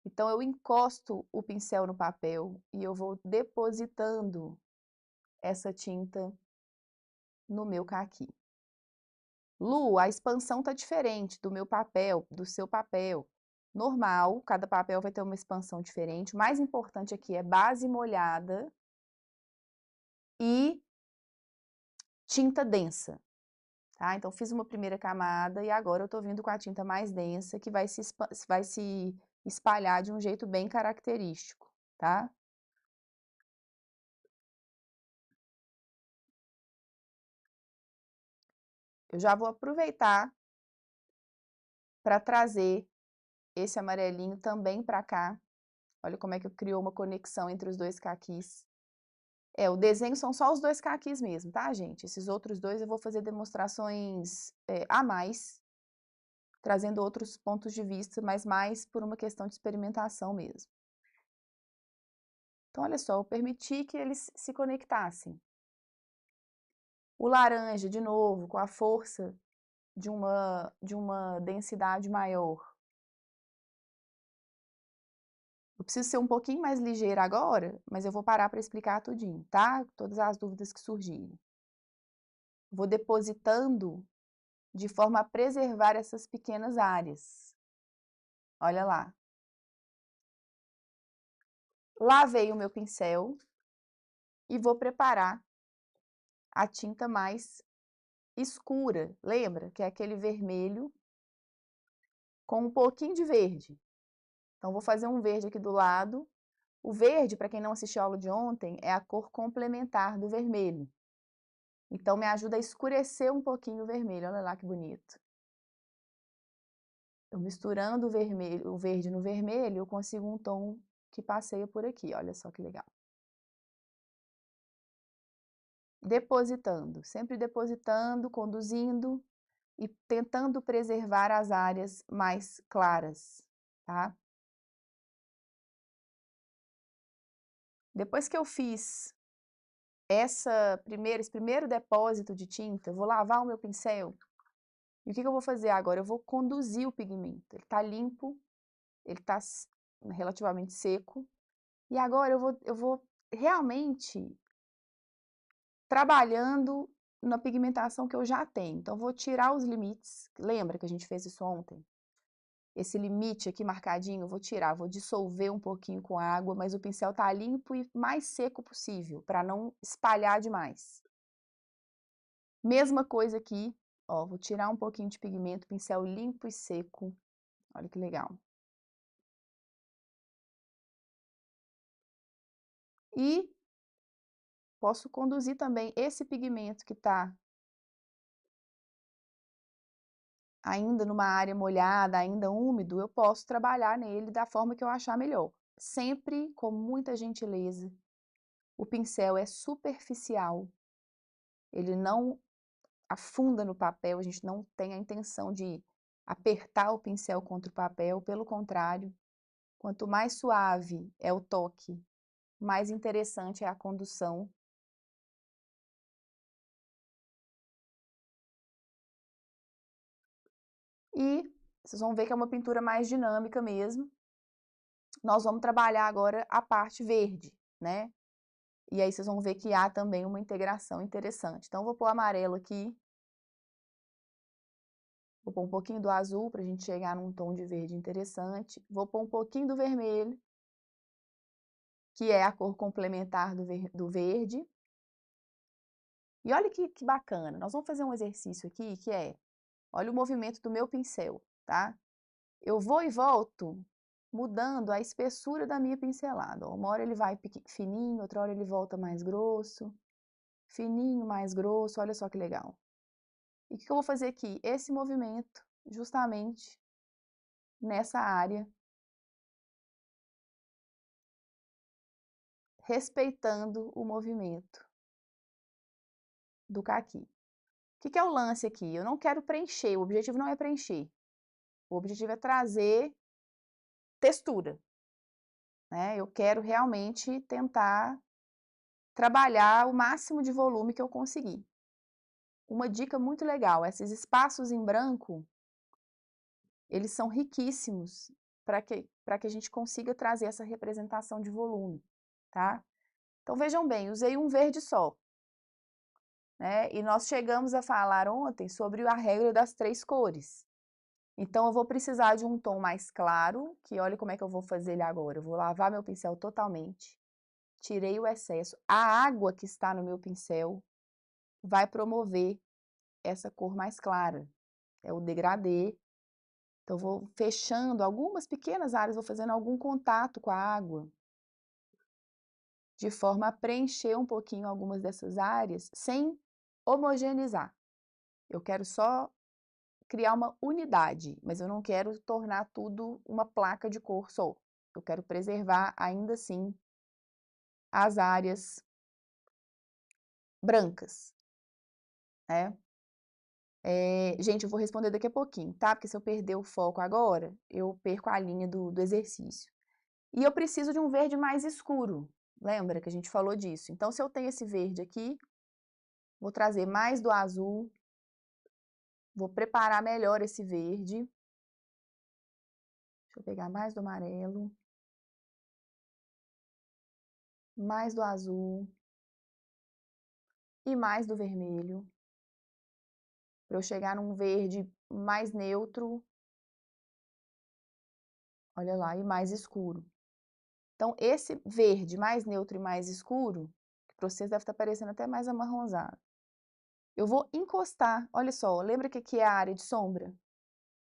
Então, eu encosto o pincel no papel e eu vou depositando essa tinta no meu caqui. Lu, a expansão tá diferente do meu papel, do seu papel. Normal, cada papel vai ter uma expansão diferente. O mais importante aqui é base molhada e tinta densa. Tá? Então, fiz uma primeira camada e agora eu tô vindo com a tinta mais densa, que vai se espalhar de um jeito bem característico, tá? Eu já vou aproveitar para trazer esse amarelinho também para cá. Olha como é que criou uma conexão entre os 2 caquis. O desenho são só os 2 caquis mesmo, tá, gente? Esses outros 2 eu vou fazer demonstrações a mais, trazendo outros pontos de vista, mas mais por uma questão de experimentação mesmo. Então, olha só, eu permiti que eles se conectassem. O laranja, de novo, com a força de uma densidade maior. Eu preciso ser um pouquinho mais ligeira agora, mas eu vou parar para explicar tudinho, tá? Todas as dúvidas que surgirem. Vou depositando de forma a preservar essas pequenas áreas. Olha lá. Lavei o meu pincel e vou preparar a tinta mais escura. Lembra? Que é aquele vermelho com um pouquinho de verde. Então, vou fazer um verde aqui do lado. O verde, para quem não assistiu a aula de ontem, é a cor complementar do vermelho. Então, me ajuda a escurecer um pouquinho o vermelho. Olha lá que bonito. Eu misturando o verde no vermelho, eu consigo um tom que passeia por aqui. Olha só que legal. Depositando, sempre depositando, conduzindo e tentando preservar as áreas mais claras, tá? Depois que eu fiz esse primeiro depósito de tinta, eu vou lavar o meu pincel. E o que eu vou fazer agora? Eu vou conduzir o pigmento. Ele está limpo, ele está relativamente seco. E agora eu vou realmente trabalhando na pigmentação que eu já tenho. Então, eu vou tirar os limites. Lembra que a gente fez isso ontem? Esse limite aqui marcadinho, eu vou tirar, vou dissolver um pouquinho com água, mas o pincel tá limpo e mais seco possível, para não espalhar demais. Mesma coisa aqui, ó, vou tirar um pouquinho de pigmento, pincel limpo e seco. Olha que legal. E posso conduzir também esse pigmento que tá ainda numa área molhada, ainda úmido, eu posso trabalhar nele da forma que eu achar melhor. Sempre com muita gentileza. O pincel é superficial, ele não afunda no papel, a gente não tem a intenção de apertar o pincel contra o papel, pelo contrário, quanto mais suave é o toque, mais interessante é a condução. E vocês vão ver que é uma pintura mais dinâmica mesmo. Nós vamos trabalhar agora a parte verde, né? E aí vocês vão ver que há também uma integração interessante. Então, vou pôr amarelo aqui. Vou pôr um pouquinho do azul para a gente chegar num tom de verde interessante. Vou pôr um pouquinho do vermelho, que é a cor complementar do verde. E olha que bacana. Nós vamos fazer um exercício aqui que é, olha o movimento do meu pincel, tá? Eu vou e volto mudando a espessura da minha pincelada. Uma hora ele vai fininho, outra hora ele volta mais grosso. Fininho, mais grosso, olha só que legal. E o que eu vou fazer aqui? Esse movimento, justamente nessa área, respeitando o movimento do caqui. O que é o lance aqui? Eu não quero preencher, o objetivo não é preencher. O objetivo é trazer textura, né? Eu quero realmente tentar trabalhar o máximo de volume que eu conseguir. Uma dica muito legal, esses espaços em branco, eles são riquíssimos para que a gente consiga trazer essa representação de volume, tá? Então, vejam bem, usei um verde só, né? E nós chegamos a falar ontem sobre a regra das 3 cores. Então, eu vou precisar de um tom mais claro, que olha como é que eu vou fazer ele agora. Eu vou lavar meu pincel totalmente, tirei o excesso. A água que está no meu pincel vai promover essa cor mais clara, é o degradê. Então, vou fechando algumas pequenas áreas, vou fazendo algum contato com a água, de forma a preencher um pouquinho algumas dessas áreas, sem homogeneizar. Eu quero só criar uma unidade, mas eu não quero tornar tudo uma placa de cor só. Eu quero preservar, ainda assim, as áreas brancas, né? Gente, eu vou responder daqui a pouquinho, tá? Porque se eu perder o foco agora, eu perco a linha do exercício. E eu preciso de um verde mais escuro. Lembra que a gente falou disso? Então, se eu tenho esse verde aqui, vou trazer mais do azul, vou preparar melhor esse verde. Deixa eu pegar mais do amarelo. Mais do azul. E mais do vermelho. Para eu chegar num verde mais neutro. Olha lá, e mais escuro. Então, esse verde mais neutro e mais escuro, que para vocês deve estar parecendo até mais amarronzado. Eu vou encostar, olha só, lembra que aqui é a área de sombra?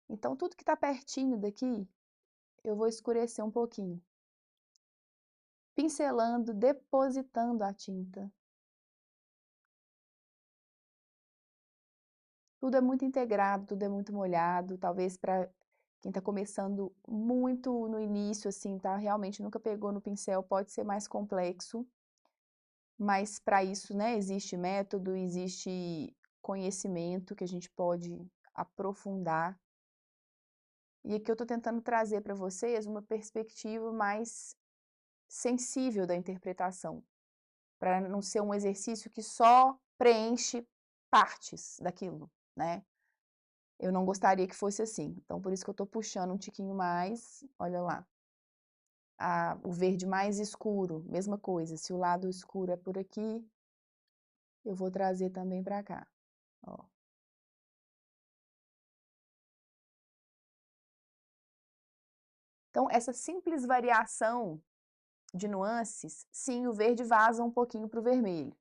Então, tudo que está pertinho daqui, eu vou escurecer um pouquinho. Pincelando, depositando a tinta. Tudo é muito integrado, tudo é muito molhado. Talvez para quem está começando muito no início, assim, tá? Realmente nunca pegou no pincel, pode ser mais complexo. Mas para isso, né, existe método, existe conhecimento que a gente pode aprofundar. E aqui eu estou tentando trazer para vocês uma perspectiva mais sensível da interpretação, para não ser um exercício que só preenche partes daquilo, né? Eu não gostaria que fosse assim. Então, por isso que eu estou puxando um tiquinho mais, olha lá. O verde mais escuro, mesma coisa. Se o lado escuro é por aqui, eu vou trazer também para cá, ó. Então, essa simples variação de nuances, sim, o verde vaza um pouquinho para o vermelho.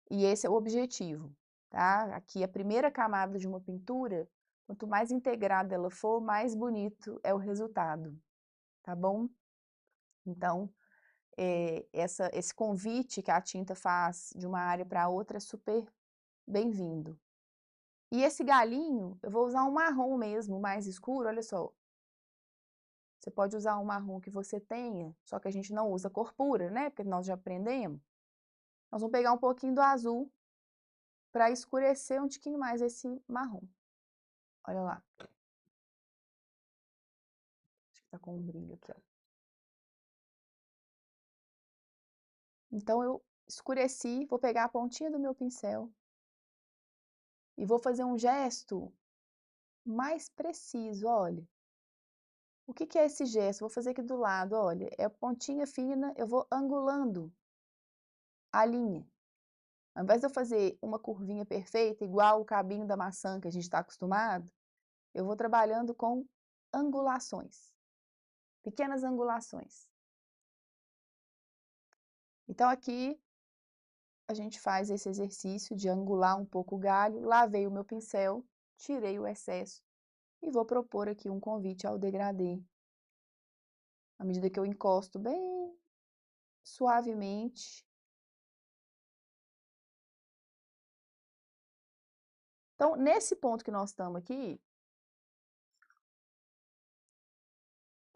E esse é o objetivo, tá? Aqui, a primeira camada de uma pintura, quanto mais integrada ela for, mais bonito é o resultado, tá bom? Então, esse convite que a tinta faz de uma área para outra é super bem-vindo. E esse galinho, eu vou usar um marrom mesmo, mais escuro, olha só. Você pode usar um marrom que você tenha, só que a gente não usa cor pura, né? Porque nós já aprendemos. Nós vamos pegar um pouquinho do azul para escurecer um tiquinho mais esse marrom. Olha lá. Acho que tá com um brilho aqui, ó. Então, eu escureci, vou pegar a pontinha do meu pincel e vou fazer um gesto mais preciso, olha. O que é esse gesto? Vou fazer aqui do lado, olha. É pontinha fina, eu vou angulando a linha. Ao invés de eu fazer uma curvinha perfeita, igual o cabinho da maçã que a gente está acostumado, eu vou trabalhando com angulações, pequenas angulações. Então, aqui a gente faz esse exercício de angular um pouco o galho. Lavei o meu pincel, tirei o excesso e vou propor aqui um convite ao degradê. À medida que eu encosto bem suavemente. Então, nesse ponto que nós estamos aqui,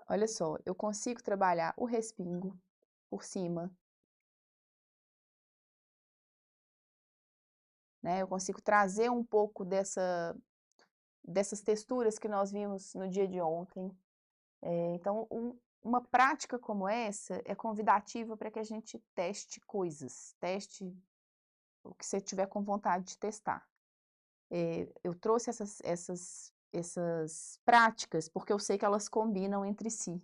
olha só, eu consigo trabalhar o respingo por cima, né? Eu consigo trazer um pouco dessas texturas que nós vimos no dia de ontem. Então, uma prática como essa é convidativa para que a gente teste coisas, teste o que você tiver com vontade de testar. Eu trouxe essas práticas porque eu sei que elas combinam entre si.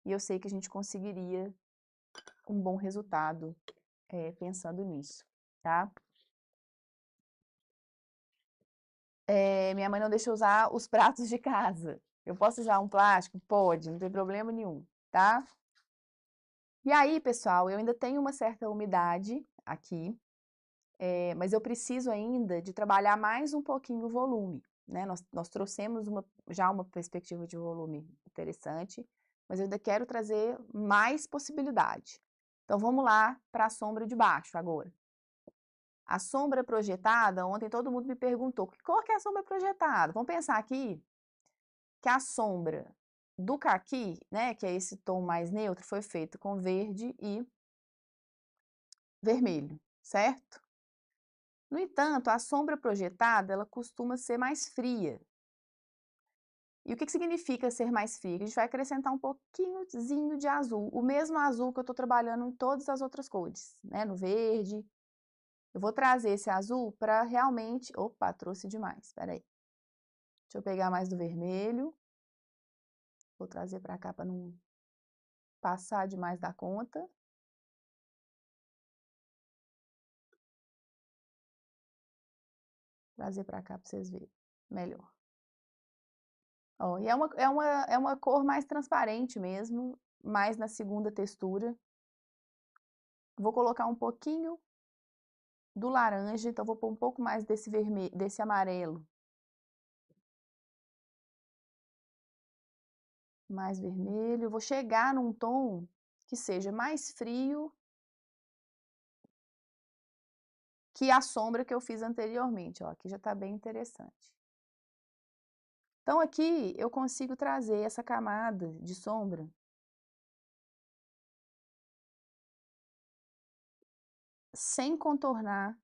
E eu sei que a gente conseguiria um bom resultado pensando nisso, tá? Minha mãe não deixa eu usar os pratos de casa. Eu posso usar um plástico? Pode, não tem problema nenhum, tá? E aí, pessoal, eu ainda tenho uma certa umidade aqui, mas eu preciso ainda de trabalhar mais um pouquinho o volume, né? Nós trouxemos já uma perspectiva de volume interessante, mas eu ainda quero trazer mais possibilidade. Então, vamos lá para a sombra de baixo agora. A sombra projetada, ontem todo mundo me perguntou, que cor que é a sombra projetada? Vamos pensar aqui que a sombra do caqui, né, que é esse tom mais neutro, foi feito com verde e vermelho, certo? No entanto, a sombra projetada, ela costuma ser mais fria. E o que significa ser mais frio? A gente vai acrescentar um pouquinhozinho de azul, o mesmo azul que eu estou trabalhando em todas as outras cores, né? No verde. Eu vou trazer esse azul para realmente... Opa, trouxe demais, espera aí. Deixa eu pegar mais do vermelho. Vou trazer para cá para não passar demais da conta. Trazer para cá para vocês verem melhor. Ó, e é uma cor mais transparente mesmo, mais na segunda textura. Vou colocar um pouquinho do laranja, então vou pôr um pouco mais desse vermelho, desse amarelo. Mais vermelho. Vou chegar num tom que seja mais frio que a sombra que eu fiz anteriormente. Ó, aqui já tá bem interessante. Então, aqui eu consigo trazer essa camada de sombra sem contornar.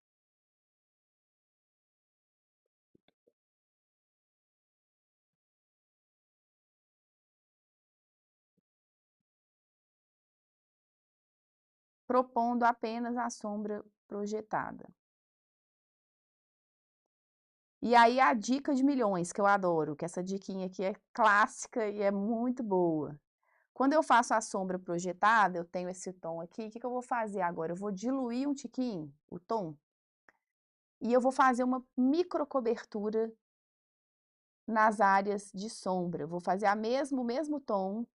Propondo apenas a sombra projetada. E aí a dica de milhões, que eu adoro, que essa diquinha aqui é clássica e é muito boa. Quando eu faço a sombra projetada, eu tenho esse tom aqui, o que eu vou fazer agora? Eu vou diluir um tiquinho o tom e eu vou fazer uma micro cobertura nas áreas de sombra. Eu vou fazer o mesmo tom,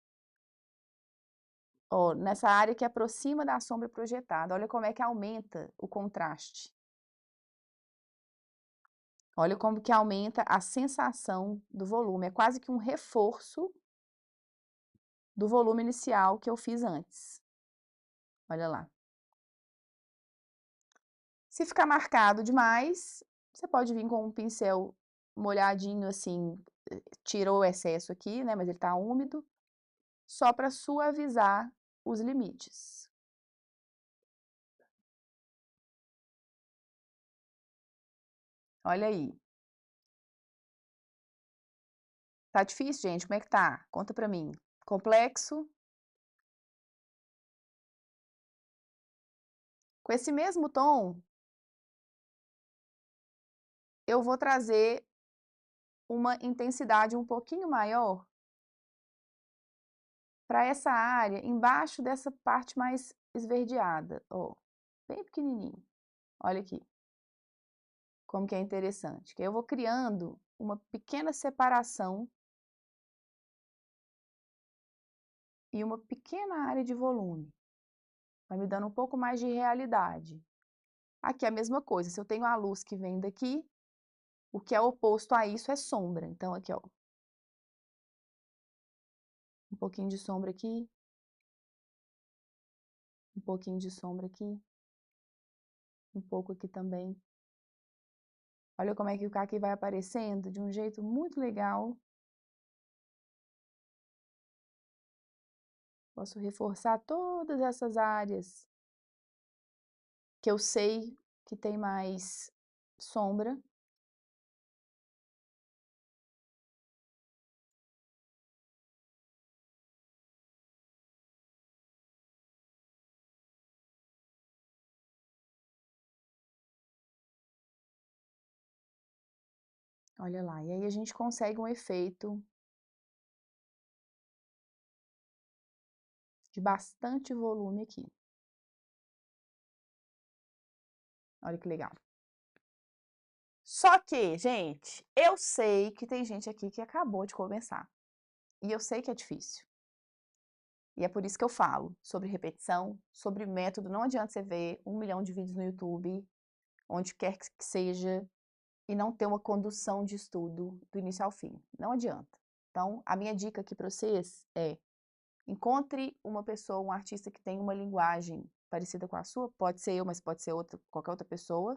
ó, nessa área que aproxima da sombra projetada. Olha como é que aumenta o contraste. Olha como que aumenta a sensação do volume. É quase que um reforço do volume inicial que eu fiz antes. Olha lá. Se ficar marcado demais, você pode vir com um pincel molhadinho assim, tirou o excesso aqui, né, mas ele tá úmido, só para suavizar os limites. Olha aí. Tá difícil, gente? Como é que tá? Conta pra mim. Complexo? Com esse mesmo tom, eu vou trazer uma intensidade um pouquinho maior para essa área, embaixo dessa parte mais esverdeada, ó, bem pequenininho. Olha aqui, como que é interessante. Que eu vou criando uma pequena separação e uma pequena área de volume. Vai me dando um pouco mais de realidade. Aqui é a mesma coisa, se eu tenho a luz que vem daqui, o que é oposto a isso é sombra. Então, aqui, ó. Um pouquinho de sombra aqui. Um pouquinho de sombra aqui. Um pouco aqui também. Olha como é que o caqui vai aparecendo de um jeito muito legal. Posso reforçar todas essas áreas que eu sei que tem mais sombra. Olha lá, e aí a gente consegue um efeito de bastante volume aqui. Olha que legal. Só que, gente, eu sei que tem gente aqui que acabou de começar. E eu sei que é difícil. E é por isso que eu falo sobre repetição, sobre método. Não adianta você ver 1 milhão de vídeos no YouTube, onde quer que seja, e não ter uma condução de estudo do início ao fim. Não adianta. Então, a minha dica aqui para vocês é: encontre uma pessoa, um artista que tem uma linguagem parecida com a sua, pode ser eu, mas pode ser qualquer outra pessoa,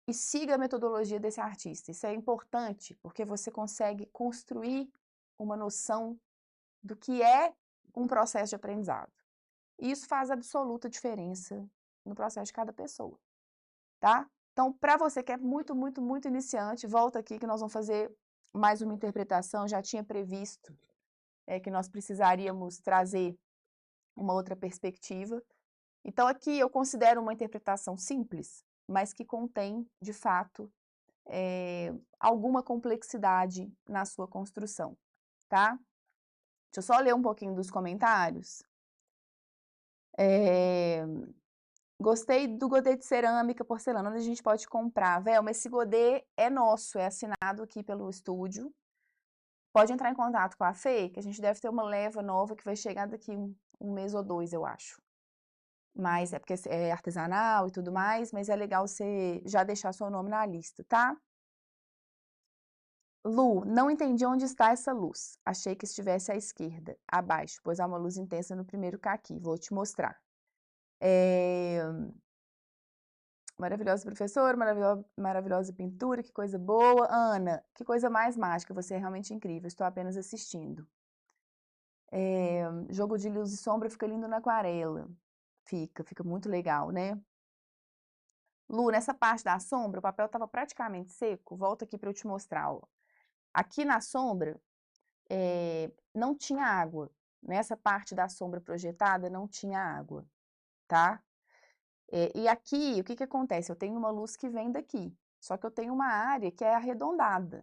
e siga a metodologia desse artista. Isso é importante, porque você consegue construir uma noção do que é um processo de aprendizado. E isso faz absoluta diferença no processo de cada pessoa, tá? Então, para você que é muito iniciante, volta aqui que nós vamos fazer mais uma interpretação, já tinha previsto que nós precisaríamos trazer uma outra perspectiva. Então, aqui eu considero uma interpretação simples, mas que contém, de fato, alguma complexidade na sua construção, tá? Deixa eu só ler um pouquinho dos comentários. Gostei do godê de cerâmica, porcelana, onde a gente pode comprar. Velma, esse godê é nosso, é assinado aqui pelo estúdio. Pode entrar em contato com a Fê, que a gente deve ter uma leva nova que vai chegar daqui um mês ou 2, eu acho. Mas é porque é artesanal e tudo mais, mas é legal você já deixar seu nome na lista, tá? Lu, não entendi onde está essa luz. Achei que estivesse à esquerda, abaixo, pois há uma luz intensa no primeiro caqui. Vou te mostrar. Maravilhosa professora, maravilhosa pintura, que coisa boa. Ana, que coisa mais mágica, você é realmente incrível, estou apenas assistindo. Jogo de luz e sombra fica lindo na aquarela. Fica muito legal, né? Lu, nessa parte da sombra, o papel estava praticamente seco. Volta aqui para eu te mostrar, ó. Aqui na sombra, não tinha água. Nessa parte da sombra projetada, não tinha água, tá? E aqui, o que acontece? Eu tenho uma luz que vem daqui, só que eu tenho uma área que é arredondada,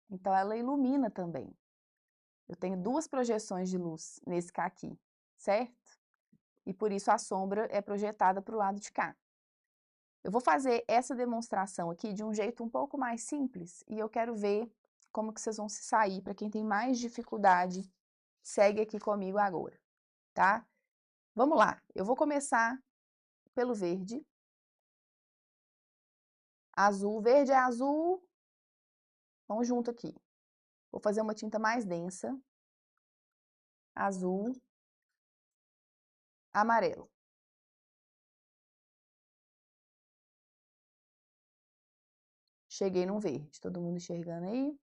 então ela ilumina também. Eu tenho 2 projeções de luz nesse caqui, certo? E por isso a sombra é projetada para o lado de cá. Eu vou fazer essa demonstração aqui de um jeito um pouco mais simples e eu quero ver como que vocês vão se sair. Para quem tem mais dificuldade, segue aqui comigo agora, tá? Vamos lá, eu vou começar pelo verde. Azul, verde é azul. Vamos junto aqui. Vou fazer uma tinta mais densa. Azul. Amarelo. Cheguei no verde. Todo mundo enxergando aí?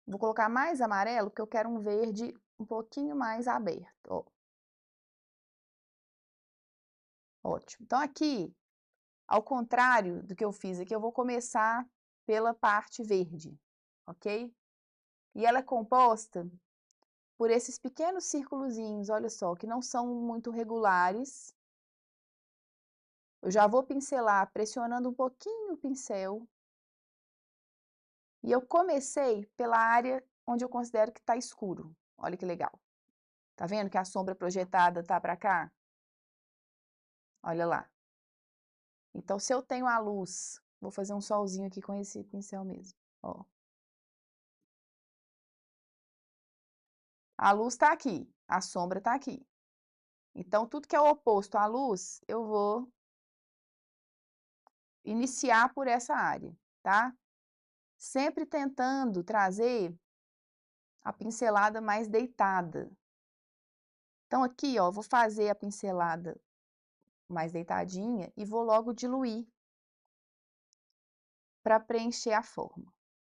Vou colocar mais amarelo, porque eu quero um verde um pouquinho mais aberto, ó. Ótimo. Então, aqui, ao contrário do que eu fiz aqui, eu vou começar pela parte verde, ok? E ela é composta por esses pequenos círculozinhos, olha só, que não são muito regulares. Eu já vou pincelar pressionando um pouquinho o pincel. E eu comecei pela área onde eu considero que está escuro. Olha que legal. Tá vendo que a sombra projetada tá para cá? Olha lá. Então, se eu tenho a luz, vou fazer um solzinho aqui com esse pincel mesmo, ó. A luz tá aqui, a sombra tá aqui. Então, tudo que é o oposto à luz, eu vou iniciar por essa área, tá? Sempre tentando trazer a pincelada mais deitada. Então, aqui, ó, vou fazer a pincelada mais deitadinha e vou logo diluir para preencher a forma.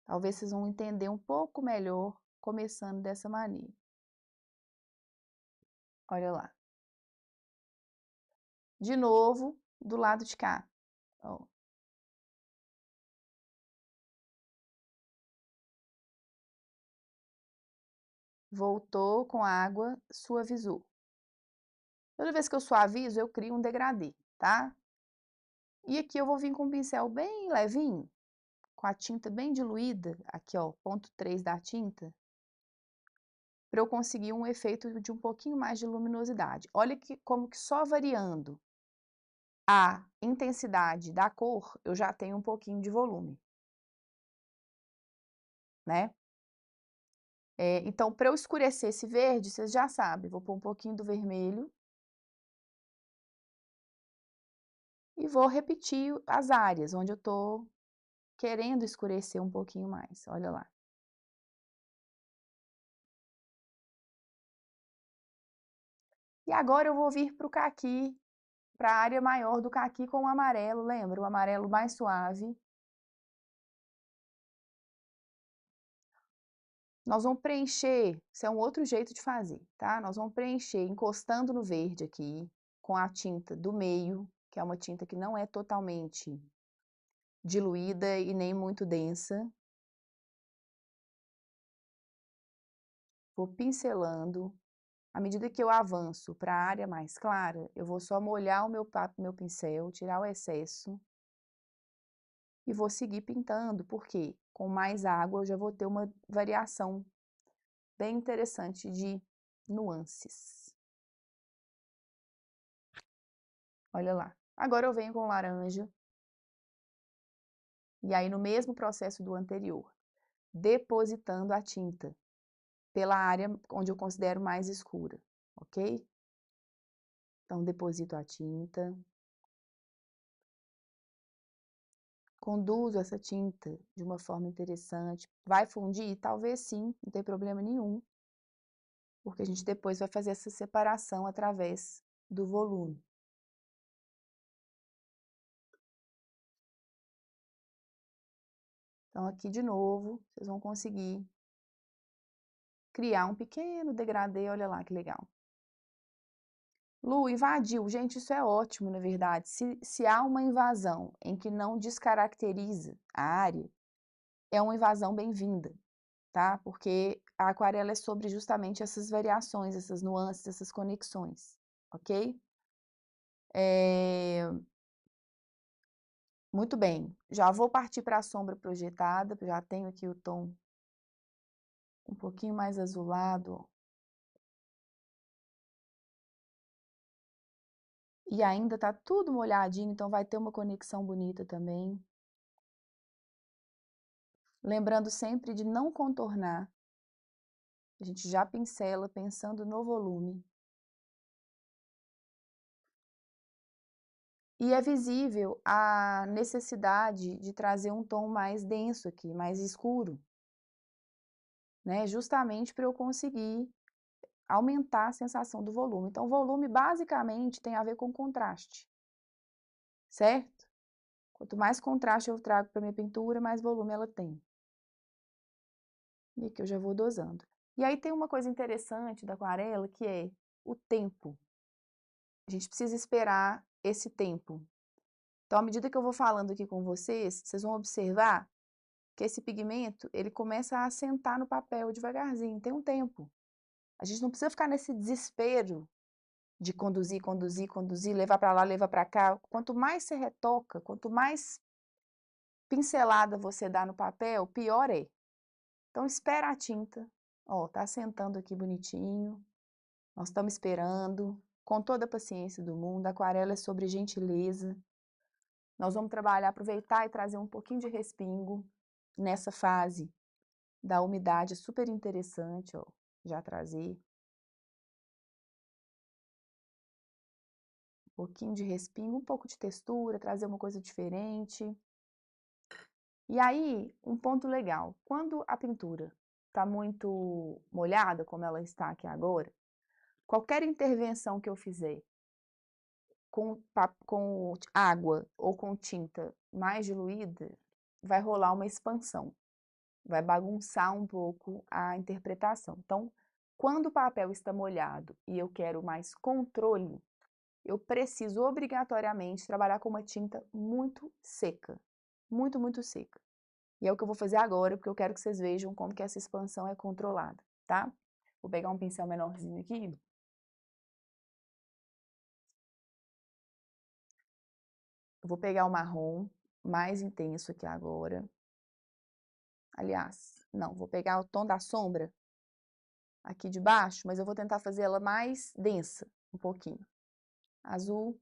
Talvez vocês vão entender um pouco melhor começando dessa maneira. Olha lá. De novo, do lado de cá. Ó. Voltou com água, suavizou. Toda vez que eu suavizo, eu crio um degradê, tá? E aqui eu vou vir com um pincel bem levinho, com a tinta bem diluída, aqui ó, ponto 3 da tinta, para eu conseguir um efeito de um pouquinho mais de luminosidade. Olha como que só variando a intensidade da cor, eu já tenho um pouquinho de volume, né? Então, para eu escurecer esse verde, vocês já sabem, vou pôr um pouquinho do vermelho e vou repetir as áreas onde eu tô querendo escurecer um pouquinho mais, olha lá. E agora eu vou vir para o caqui, para a área maior do caqui com o amarelo, lembra? O amarelo mais suave. Nós vamos preencher, isso é um outro jeito de fazer, tá? Nós vamos preencher encostando no verde aqui, com a tinta do meio, que é uma tinta que não é totalmente diluída e nem muito densa. Vou pincelando. À medida que eu avanço para a área mais clara, eu vou só molhar o meu pincel, tirar o excesso e vou seguir pintando, porque com mais água eu já vou ter uma variação bem interessante de nuances. Olha lá. Agora eu venho com laranja. E aí, no mesmo processo do anterior, depositando a tinta pela área onde eu considero mais escura, ok? Então, deposito a tinta. Conduzo essa tinta de uma forma interessante. Vai fundir? Talvez sim, não tem problema nenhum. Porque a gente depois vai fazer essa separação através do volume. Então, aqui de novo, vocês vão conseguir criar um pequeno degradê, olha lá que legal. Lu, invadiu. Gente, isso é ótimo, na verdade. Se há uma invasão em que não descaracteriza a área, é uma invasão bem-vinda, tá? Porque a aquarela é sobre justamente essas variações, essas nuances, essas conexões, ok? Muito bem. Já vou partir para a sombra projetada, já tenho aqui o tom um pouquinho mais azulado, ó. E ainda tá tudo molhadinho, então vai ter uma conexão bonita também. Lembrando sempre de não contornar. A gente já pincela pensando no volume. E é visível a necessidade de trazer um tom mais denso aqui, mais escuro, né? Justamente para eu conseguir aumentar a sensação do volume. Então, volume basicamente tem a ver com contraste, certo? Quanto mais contraste eu trago para minha pintura, mais volume ela tem. E aqui eu já vou dosando. E aí tem uma coisa interessante da aquarela, que é o tempo. A gente precisa esperar esse tempo. Então, à medida que eu vou falando aqui com vocês, vocês vão observar que esse pigmento, ele começa a assentar no papel devagarzinho, tem um tempo. A gente não precisa ficar nesse desespero de conduzir, conduzir, conduzir, levar para lá, levar para cá. Quanto mais você retoca, quanto mais pincelada você dá no papel, pior é. Então, espera a tinta. Ó, tá assentando aqui bonitinho. Nós estamos esperando, com toda a paciência do mundo. A aquarela é sobre gentileza. Nós vamos trabalhar, aproveitar e trazer um pouquinho de respingo nessa fase da umidade. É super interessante, ó, já trazer. Um pouquinho de respingo, um pouco de textura, trazer uma coisa diferente. E aí, um ponto legal. Quando a pintura está muito molhada, como ela está aqui agora, qualquer intervenção que eu fizer com água ou com tinta mais diluída, vai rolar uma expansão, vai bagunçar um pouco a interpretação. Então, quando o papel está molhado e eu quero mais controle, eu preciso obrigatoriamente trabalhar com uma tinta muito seca, muito, muito seca. E é o que eu vou fazer agora, porque eu quero que vocês vejam como que essa expansão é controlada, tá? Vou pegar um pincel menorzinho aqui. Eu vou pegar o marrom mais intenso aqui agora. Aliás, não, vou pegar o tom da sombra aqui de baixo, mas eu vou tentar fazer ela mais densa, um pouquinho. Azul,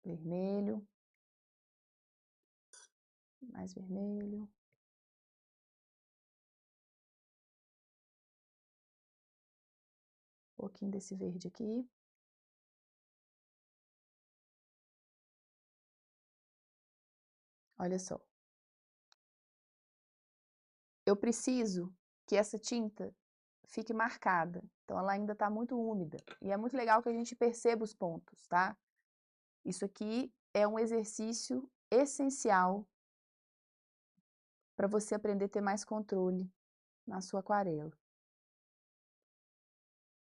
vermelho, mais vermelho. Um pouquinho desse verde aqui. Olha só. Eu preciso que essa tinta fique marcada. Então, ela ainda está muito úmida. E é muito legal que a gente perceba os pontos, tá? Isso aqui é um exercício essencial para você aprender a ter mais controle na sua aquarela.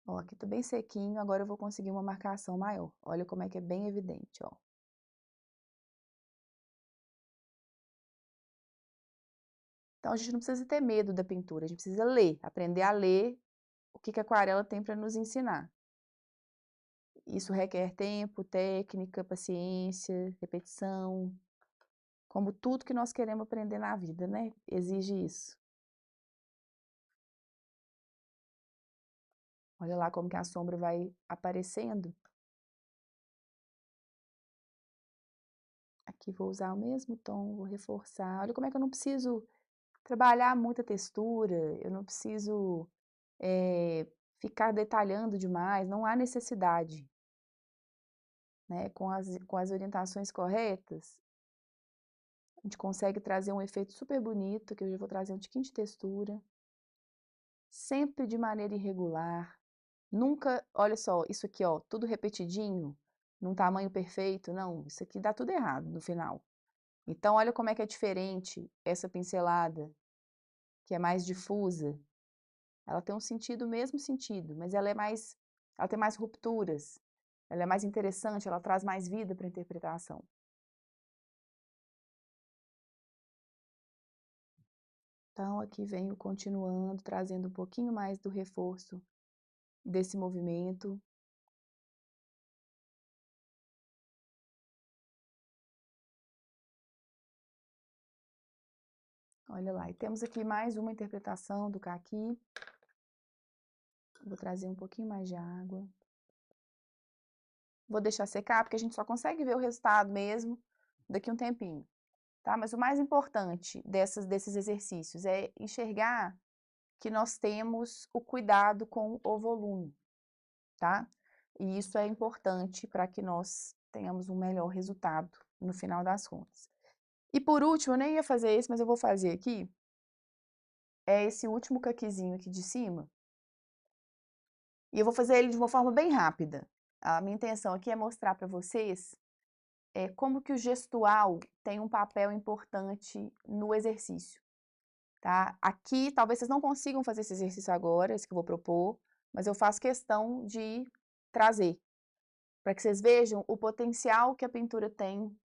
Ó, aqui tá bem sequinho, agora eu vou conseguir uma marcação maior. Olha como é que é bem evidente, ó. Então, a gente não precisa ter medo da pintura, a gente precisa ler, aprender a ler o que a aquarela tem para nos ensinar. Isso requer tempo, técnica, paciência, repetição, como tudo que nós queremos aprender na vida, né? Exige isso. Olha lá como que a sombra vai aparecendo. Aqui vou usar o mesmo tom, vou reforçar. Olha como é que eu não preciso trabalhar muita textura, eu não preciso ficar detalhando demais, não há necessidade, né? Com as orientações corretas, a gente consegue trazer um efeito super bonito, que eu já vou trazer um tiquinho de textura, sempre de maneira irregular, nunca, olha só, isso aqui, ó, tudo repetidinho, num tamanho perfeito, não, isso aqui dá tudo errado no final. Então, olha como é que é diferente essa pincelada, que é mais difusa. Ela tem um sentido, o mesmo sentido, mas ela tem mais rupturas, ela é mais interessante, ela traz mais vida para a interpretação. Então, aqui venho continuando, trazendo um pouquinho mais do reforço desse movimento. Olha lá, e temos aqui mais uma interpretação do caqui. Vou trazer um pouquinho mais de água. Vou deixar secar, porque a gente só consegue ver o resultado mesmo daqui a um tempinho, tá? Mas o mais importante desses exercícios é enxergar que nós temos o cuidado com o volume, tá? E isso é importante para que nós tenhamos um melhor resultado no final das contas. E por último, eu nem ia fazer isso, mas eu vou fazer aqui, é esse último caquizinho aqui de cima. E eu vou fazer ele de uma forma bem rápida. A minha intenção aqui é mostrar para vocês como que o gestual tem um papel importante no exercício, tá? Aqui, talvez vocês não consigam fazer esse exercício agora, esse que eu vou propor, mas eu faço questão de trazer, para que vocês vejam o potencial que a pintura tem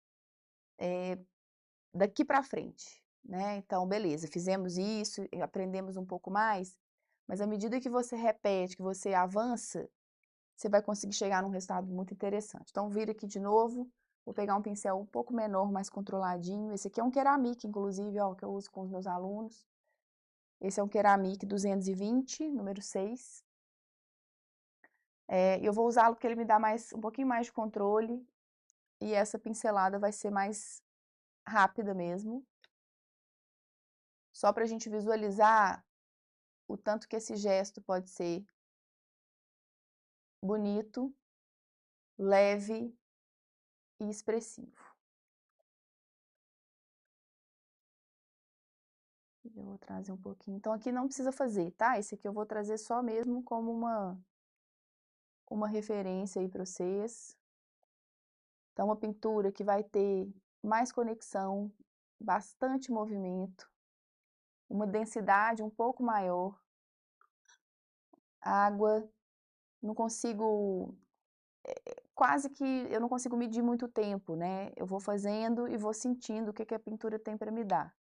daqui para frente, né? Então, beleza, fizemos isso, aprendemos um pouco mais, mas à medida que você repete, que você avança, você vai conseguir chegar num resultado muito interessante. Então, vira aqui de novo, vou pegar um pincel um pouco menor, mais controladinho. Esse aqui é um Ceramic, inclusive, ó, que eu uso com os meus alunos. Esse é um Ceramic 220, número 6. Eu vou usá-lo porque ele me dá um pouquinho mais de controle e essa pincelada vai ser mais rápida mesmo. Só para a gente visualizar o tanto que esse gesto pode ser bonito, leve e expressivo. Eu vou trazer um pouquinho. Então, aqui não precisa fazer, tá? Esse aqui eu vou trazer só mesmo como uma referência aí para vocês. Então, uma pintura que vai ter mais conexão, bastante movimento, uma densidade um pouco maior, água, não consigo, quase que eu não consigo medir muito tempo, né? Eu vou fazendo e vou sentindo o que a pintura tem para me dar.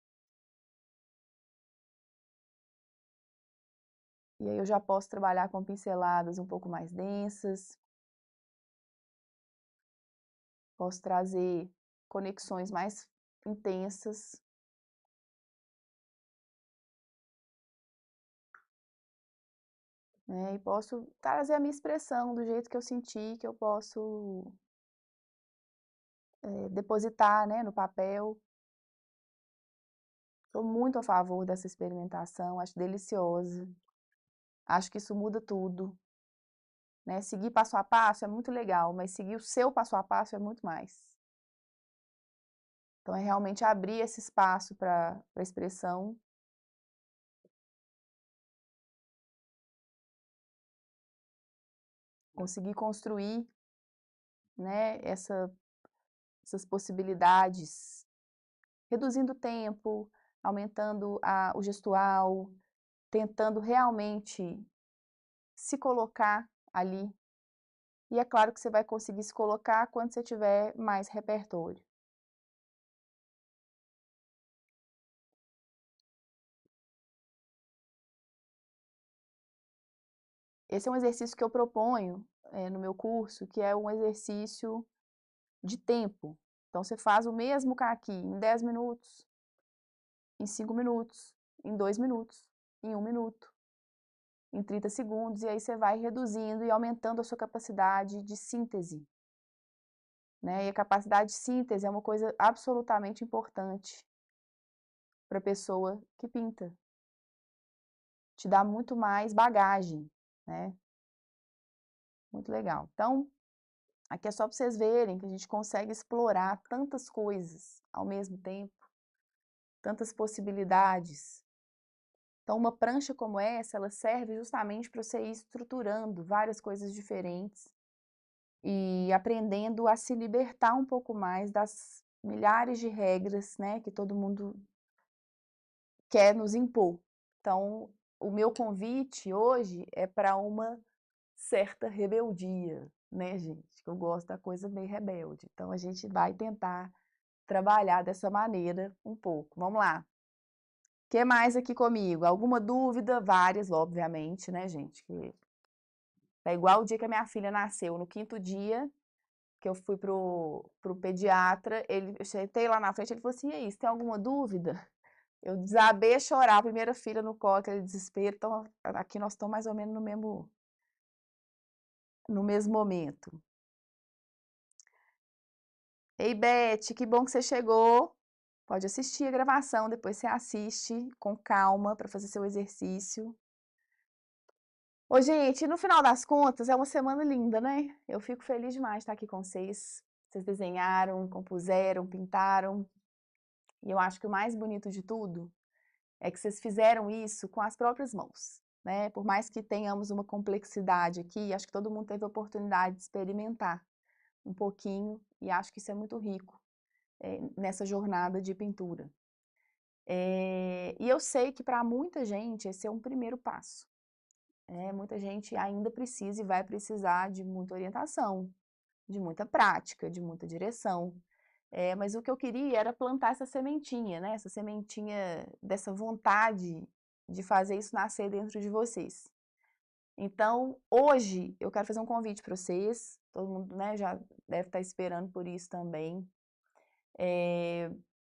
E aí eu já posso trabalhar com pinceladas um pouco mais densas. Posso trazer conexões mais intensas. Né? E posso trazer a minha expressão do jeito que eu senti, que eu posso depositar, né, no papel. Sou muito a favor dessa experimentação, acho deliciosa. Acho que isso muda tudo. Né? Seguir passo a passo é muito legal, mas seguir o seu passo a passo é muito mais. Então, é realmente abrir esse espaço para a expressão. Conseguir construir, né, essas possibilidades, reduzindo o tempo, aumentando o gestual, tentando realmente se colocar ali. E é claro que você vai conseguir se colocar quando você tiver mais repertório. Esse é um exercício que eu proponho no meu curso, que é um exercício de tempo. Então, você faz o mesmo caqui em 10 minutos, em 5 minutos, em 2 minutos, em 1 minuto, em 30 segundos, e aí você vai reduzindo e aumentando a sua capacidade de síntese. Né? E a capacidade de síntese é uma coisa absolutamente importante para a pessoa que pinta. Te dá muito mais bagagem, né? Muito legal. Então, aqui é só para vocês verem que a gente consegue explorar tantas coisas ao mesmo tempo, tantas possibilidades. Então, uma prancha como essa, ela serve justamente para você ir estruturando várias coisas diferentes e aprendendo a se libertar um pouco mais das milhares de regras, né, que todo mundo quer nos impor. Então, o meu convite hoje é para uma certa rebeldia, né, gente? Eu gosto da coisa meio rebelde. Então, a gente vai tentar trabalhar dessa maneira um pouco. Vamos lá. O que mais aqui comigo? Alguma dúvida? Várias, obviamente, né, gente? Que é igual o dia que a minha filha nasceu. No 5º dia que eu fui pro pediatra, eu sentei lá na frente, ele falou assim, e aí, você tem alguma dúvida? Eu desabei a chorar, a primeira filha no colo, aquele desespero. Então, aqui nós estamos mais ou menos no mesmo momento. Ei, Beth, que bom que você chegou. Pode assistir a gravação, depois você assiste com calma para fazer seu exercício. Ô, gente, no final das contas, é uma semana linda, né? Eu fico feliz demais de estar aqui com vocês. Vocês desenharam, compuseram, pintaram. E eu acho que o mais bonito de tudo é que vocês fizeram isso com as próprias mãos, né? Por mais que tenhamos uma complexidade aqui, acho que todo mundo teve a oportunidade de experimentar um pouquinho e acho que isso é muito rico nessa jornada de pintura. E eu sei que para muita gente esse é um primeiro passo. Muita gente ainda precisa e vai precisar de muita orientação, de muita prática, de muita direção. Mas o que eu queria era plantar essa sementinha, né? Essa sementinha dessa vontade de fazer isso nascer dentro de vocês. Então, hoje, eu quero fazer um convite para vocês, todo mundo, né, já deve estar esperando por isso também.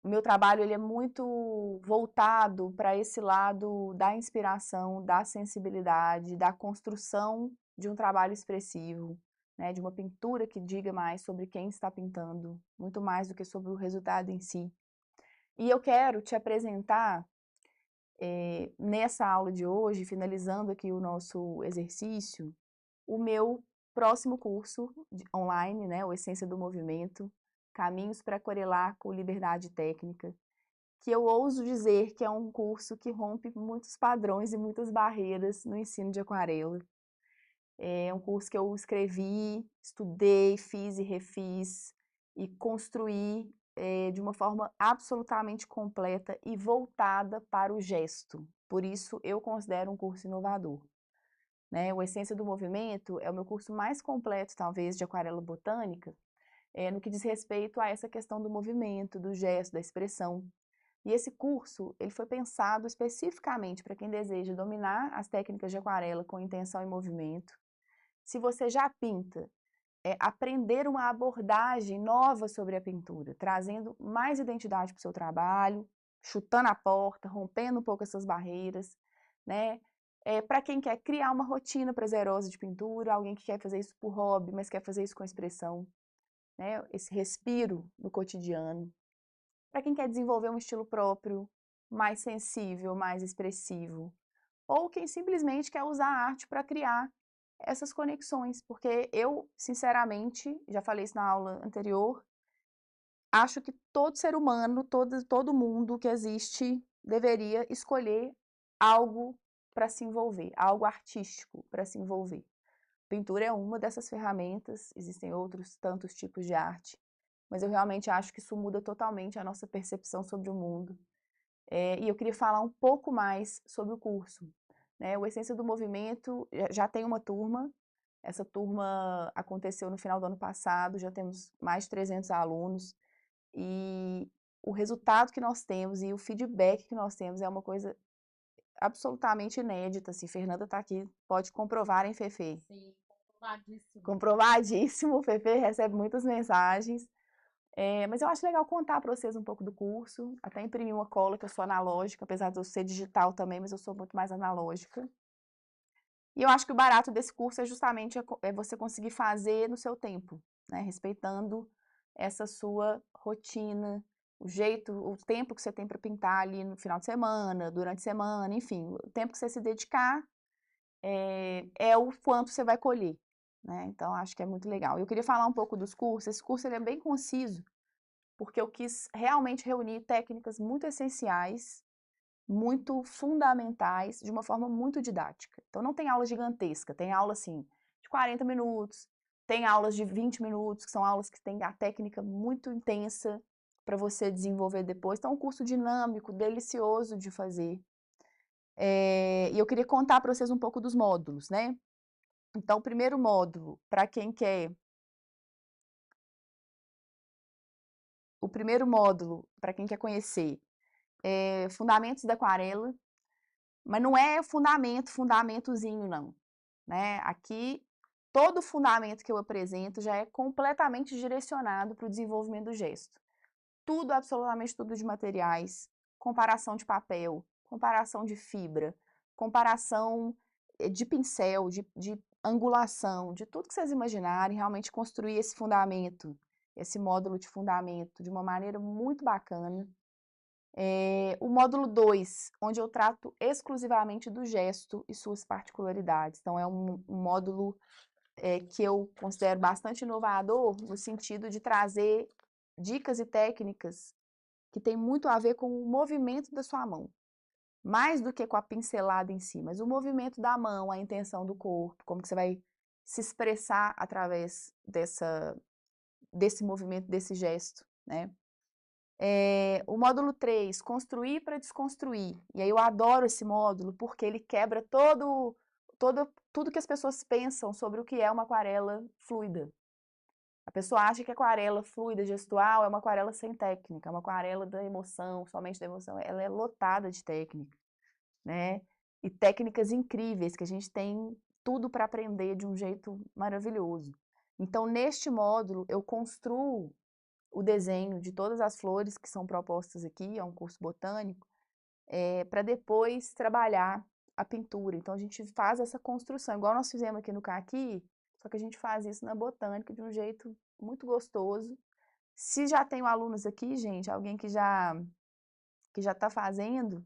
O meu trabalho ele é muito voltado para esse lado da inspiração, da sensibilidade, da construção de um trabalho expressivo, né, de uma pintura que diga mais sobre quem está pintando, muito mais do que sobre o resultado em si. E eu quero te apresentar, nessa aula de hoje, finalizando aqui o nosso exercício, o meu próximo curso online, né, o Essência do Movimento, Caminhos para Aquarelar com Liberdade Técnica, que eu ouso dizer que é um curso que rompe muitos padrões e muitas barreiras no ensino de aquarela. É um curso que eu escrevi, estudei, fiz e refiz e construí de uma forma absolutamente completa e voltada para o gesto. Por isso, eu considero um curso inovador. Né? O Essência do Movimento é o meu curso mais completo, talvez, de aquarela botânica, no que diz respeito a essa questão do movimento, do gesto, da expressão. E esse curso, ele foi pensado especificamente para quem deseja dominar as técnicas de aquarela com intenção e movimento. Se você já pinta, aprender uma abordagem nova sobre a pintura, trazendo mais identidade para o seu trabalho, chutando a porta, rompendo um pouco essas barreiras, né? Para quem quer criar uma rotina prazerosa de pintura, alguém que quer fazer isso por hobby, mas quer fazer isso com expressão, né? Esse respiro no cotidiano. Para quem quer desenvolver um estilo próprio, mais sensível, mais expressivo. Ou quem simplesmente quer usar a arte para criar essas conexões. Porque eu, sinceramente, já falei isso na aula anterior, acho que todo ser humano, todo mundo que existe, deveria escolher algo para se envolver, algo artístico para se envolver. Pintura é uma dessas ferramentas, existem outros tantos tipos de arte, mas eu realmente acho que isso muda totalmente a nossa percepção sobre o mundo. E eu queria falar um pouco mais sobre o curso, né? O Essência do Movimento já tem uma turma. Essa turma aconteceu no final do ano passado, já temos mais de 300 alunos. E o resultado que nós temos e o feedback que nós temos é uma coisa absolutamente inédita. Assim, Fernanda está aqui, pode comprovar, hein, Fefe? Sim, comprovadíssimo. Comprovadíssimo, o Fefe recebe muitas mensagens. Mas eu acho legal contar para vocês um pouco do curso. Até imprimi uma cola, que eu sou analógica, apesar de eu ser digital também, mas eu sou muito mais analógica. E eu acho que o barato desse curso é justamente você conseguir fazer no seu tempo, né? Respeitando essa sua rotina, o tempo que você tem para pintar ali no final de semana, durante a semana, enfim, o tempo que você se dedicar é o quanto você vai colher, né? Então, acho que é muito legal. Eu queria falar um pouco dos cursos. Esse curso ele é bem conciso, porque eu quis realmente reunir técnicas muito essenciais, muito fundamentais, de uma forma muito didática. Então, não tem aula gigantesca, tem aula, assim, de 40 minutos, tem aulas de 20 minutos, que são aulas que têm a técnica muito intensa para você desenvolver depois. Então, é um curso dinâmico, delicioso de fazer. E eu queria contar para vocês um pouco dos módulos, né? Então, o primeiro módulo, para quem quer... O primeiro módulo, para quem quer conhecer, é Fundamentos da Aquarela, mas não é fundamentozinho, não, né? Aqui, todo o fundamento que eu apresento já é completamente direcionado para o desenvolvimento do gesto. Tudo, absolutamente tudo de materiais, comparação de papel, comparação de fibra, comparação de pincel, de angulação, de tudo que vocês imaginarem, realmente construir esse fundamento, esse módulo de fundamento de uma maneira muito bacana. O módulo 2, onde eu trato exclusivamente do gesto e suas particularidades. Então, é um módulo que eu considero bastante inovador, no sentido de trazer dicas e técnicas que tem muito a ver com o movimento da sua mão. Mais do que com a pincelada em si, mas o movimento da mão, a intenção do corpo, como que você vai se expressar através desse movimento, desse gesto, né? O módulo 3, construir para desconstruir. E aí eu adoro esse módulo porque ele quebra tudo que as pessoas pensam sobre o que é uma aquarela fluida. A pessoa acha que a aquarela fluida, gestual, é uma aquarela sem técnica, é uma aquarela da emoção, somente da emoção. Ela é lotada de técnica, né? E técnicas incríveis, que a gente tem tudo para aprender de um jeito maravilhoso. Então, neste módulo, eu construo o desenho de todas as flores que são propostas aqui, é um curso botânico, para depois trabalhar a pintura. Então, a gente faz essa construção, igual nós fizemos aqui no Caqui, só que a gente faz isso na botânica de um jeito muito gostoso. Se já tenho alunos aqui, gente, alguém que já está fazendo,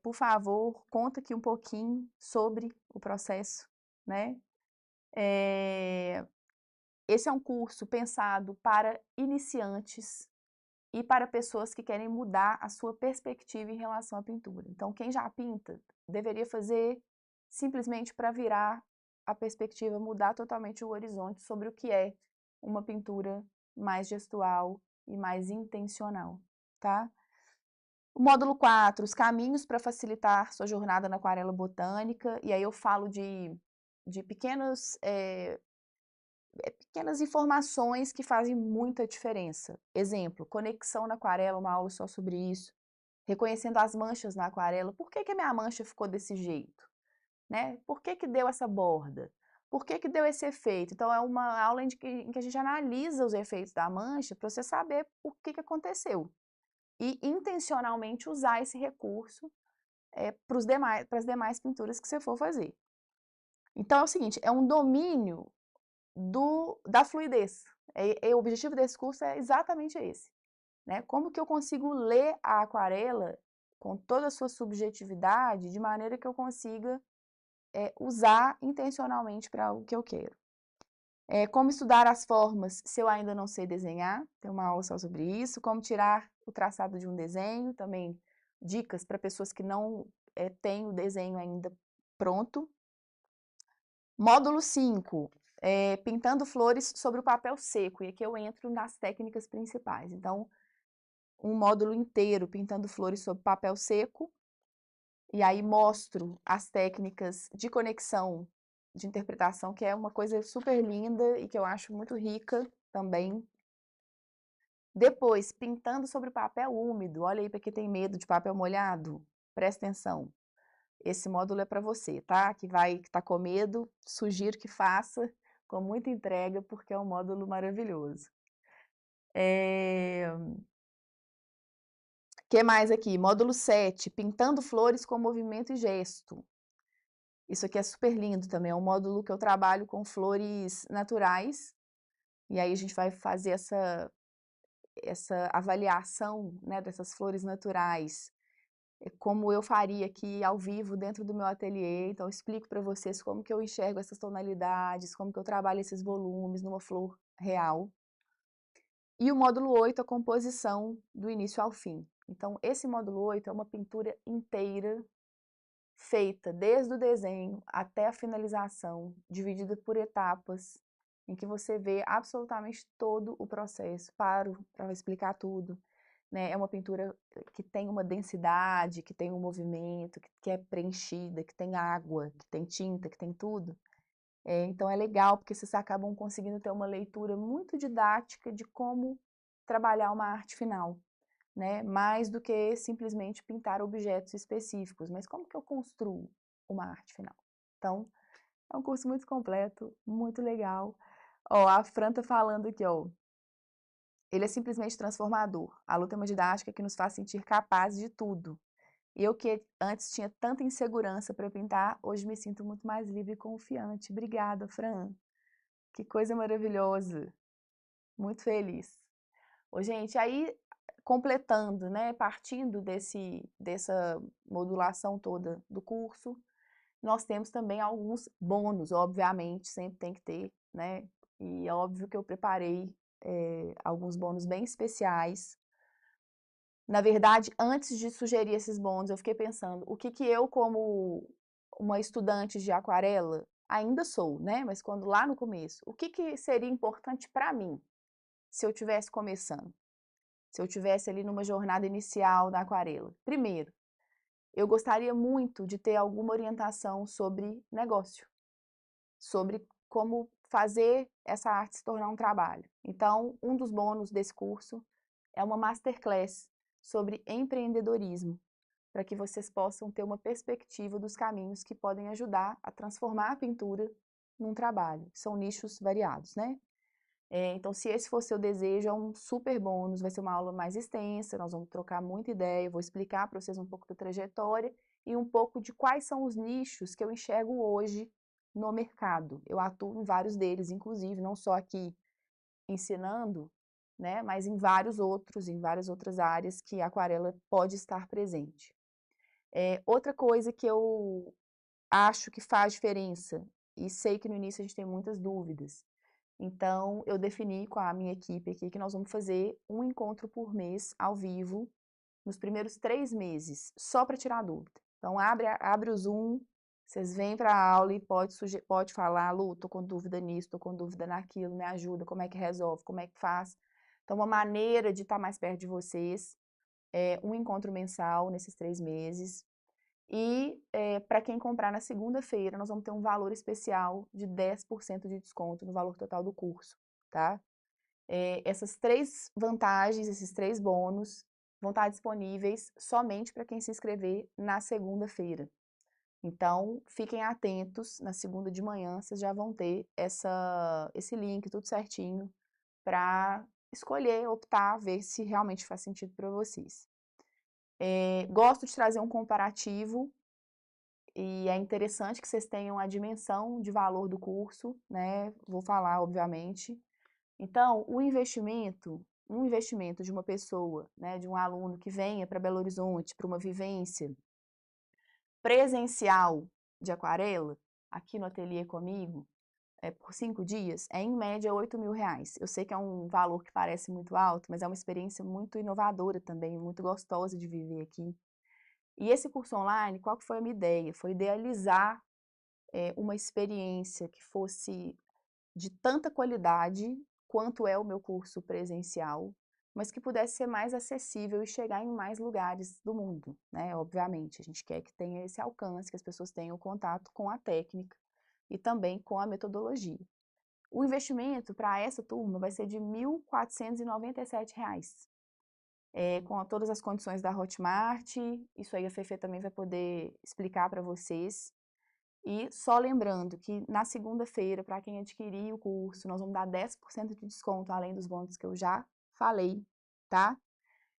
por favor, conta aqui um pouquinho sobre o processo, né? Esse é um curso pensado para iniciantes e para pessoas que querem mudar a sua perspectiva em relação à pintura. Então, quem já pinta deveria fazer simplesmente para virar a perspectiva, mudar totalmente o horizonte sobre o que é uma pintura mais gestual e mais intencional, tá? O módulo 4, os caminhos para facilitar sua jornada na aquarela botânica, e aí eu falo de pequenas informações que fazem muita diferença. Exemplo, conexão na aquarela, uma aula só sobre isso. Reconhecendo as manchas na aquarela. Por que a minha mancha ficou desse jeito? Né? Por que deu essa borda? Por que deu esse efeito? Então, é uma aula em que a gente analisa os efeitos da mancha para você saber o que aconteceu. E intencionalmente usar esse recurso para as demais pinturas que você for fazer. Então, é o seguinte, é um domínio da fluidez. O objetivo desse curso é exatamente esse, né? Como que eu consigo ler a aquarela com toda a sua subjetividade, de maneira que eu consiga usar intencionalmente para o que eu quero. Como estudar as formas se eu ainda não sei desenhar, tem uma aula só sobre isso. Como tirar o traçado de um desenho, também dicas para pessoas que não têm o desenho ainda pronto. Módulo 5, pintando flores sobre o papel seco, e aqui eu entro nas técnicas principais. Então, um módulo inteiro pintando flores sobre papel seco, e aí mostro as técnicas de conexão, de interpretação, que é uma coisa super linda e que eu acho muito rica também. Depois, pintando sobre papel úmido. Olha aí para quem tem medo de papel molhado, presta atenção. Esse módulo é para você, tá? Que tá com medo, sugiro que faça com muita entrega, porque é um módulo maravilhoso. Que mais aqui? Módulo 7, pintando flores com movimento e gesto. Isso aqui é super lindo também, é um módulo que eu trabalho com flores naturais, e aí a gente vai fazer essa avaliação, né, dessas flores naturais, como eu faria aqui ao vivo dentro do meu ateliê. Então eu explico para vocês como que eu enxergo essas tonalidades, como que eu trabalho esses volumes numa flor real. E o módulo 8, a composição do início ao fim. Então esse módulo 8 é uma pintura inteira, feita desde o desenho até a finalização, dividida por etapas, em que você vê absolutamente todo o processo. Paro para explicar tudo, né? É uma pintura que tem uma densidade, que tem um movimento, que é preenchida, que tem água, que tem tinta, que tem tudo. Então é legal, porque vocês acabam conseguindo ter uma leitura muito didática de como trabalhar uma arte final, né? Mais do que simplesmente pintar objetos específicos, mas como que eu construo uma arte final? Então, é um curso muito completo, muito legal. Ó, a Fran tá falando aqui, ó. Ele é simplesmente transformador. A luta é uma didática que nos faz sentir capazes de tudo. Eu que antes tinha tanta insegurança para pintar, hoje me sinto muito mais livre e confiante. Obrigada, Fran. Que coisa maravilhosa. Muito feliz. Ô, gente, aí completando, né, partindo dessa modulação toda do curso, nós temos também alguns bônus, obviamente, sempre tem que ter, né, e é óbvio que eu preparei alguns bônus bem especiais. Na verdade, antes de sugerir esses bônus, eu fiquei pensando, o que que eu, como uma estudante de aquarela, ainda sou, né, mas quando lá no começo, o que que seria importante para mim, se eu estivesse começando? Se eu tivesse ali numa jornada inicial da aquarela. Primeiro, eu gostaria muito de ter alguma orientação sobre negócio, sobre como fazer essa arte se tornar um trabalho. Então, um dos bônus desse curso é uma masterclass sobre empreendedorismo, para que vocês possam ter uma perspectiva dos caminhos que podem ajudar a transformar a pintura num trabalho. São nichos variados, né? Então, se esse for seu desejo, é um super bônus, vai ser uma aula mais extensa, nós vamos trocar muita ideia, eu vou explicar para vocês um pouco da trajetória e um pouco de quais são os nichos que eu enxergo hoje no mercado. Eu atuo em vários deles, inclusive, não só aqui ensinando, né, mas em vários outros, em várias outras áreas que a aquarela pode estar presente. Outra coisa que eu acho que faz diferença, e sei que no início a gente tem muitas dúvidas, então, eu defini com a minha equipe aqui que nós vamos fazer um encontro por mês, ao vivo, nos primeiros 3 meses, só para tirar dúvida. Então, abre o Zoom, vocês vêm para a aula e pode falar, Lu, tô com dúvida nisso, tô com dúvida naquilo, me ajuda, como é que resolve, como é que faz. Então, uma maneira de estar mais perto de vocês é um encontro mensal nesses 3 meses. E para quem comprar na segunda-feira, nós vamos ter um valor especial de 10% de desconto no valor total do curso, tá? Essas 3 vantagens, esses 3 bônus, vão estar disponíveis somente para quem se inscrever na segunda-feira. Então, fiquem atentos, na segunda de manhã vocês já vão ter esse link, tudo certinho, para escolher, optar, ver se realmente faz sentido para vocês. Gosto de trazer um comparativo, e é interessante que vocês tenham a dimensão de valor do curso, né? Vou falar, obviamente. Então, um investimento de uma pessoa, né, de um aluno que venha para Belo Horizonte para uma vivência presencial de aquarela, aqui no ateliê comigo, por 5 dias, é em média R$8.000. Eu sei que é um valor que parece muito alto, mas é uma experiência muito inovadora também, muito gostosa de viver aqui. E esse curso online, qual que foi a minha ideia? Foi idealizar uma experiência que fosse de tanta qualidade quanto é o meu curso presencial, mas que pudesse ser mais acessível e chegar em mais lugares do mundo, né? Obviamente, a gente quer que tenha esse alcance, que as pessoas tenham contato com a técnica e também com a metodologia. O investimento para essa turma vai ser de R$ 1.497, com todas as condições da Hotmart. Isso aí a Fefe também vai poder explicar para vocês. E só lembrando que na segunda-feira, para quem adquirir o curso, nós vamos dar 10% de desconto, além dos bônus que eu já falei, tá?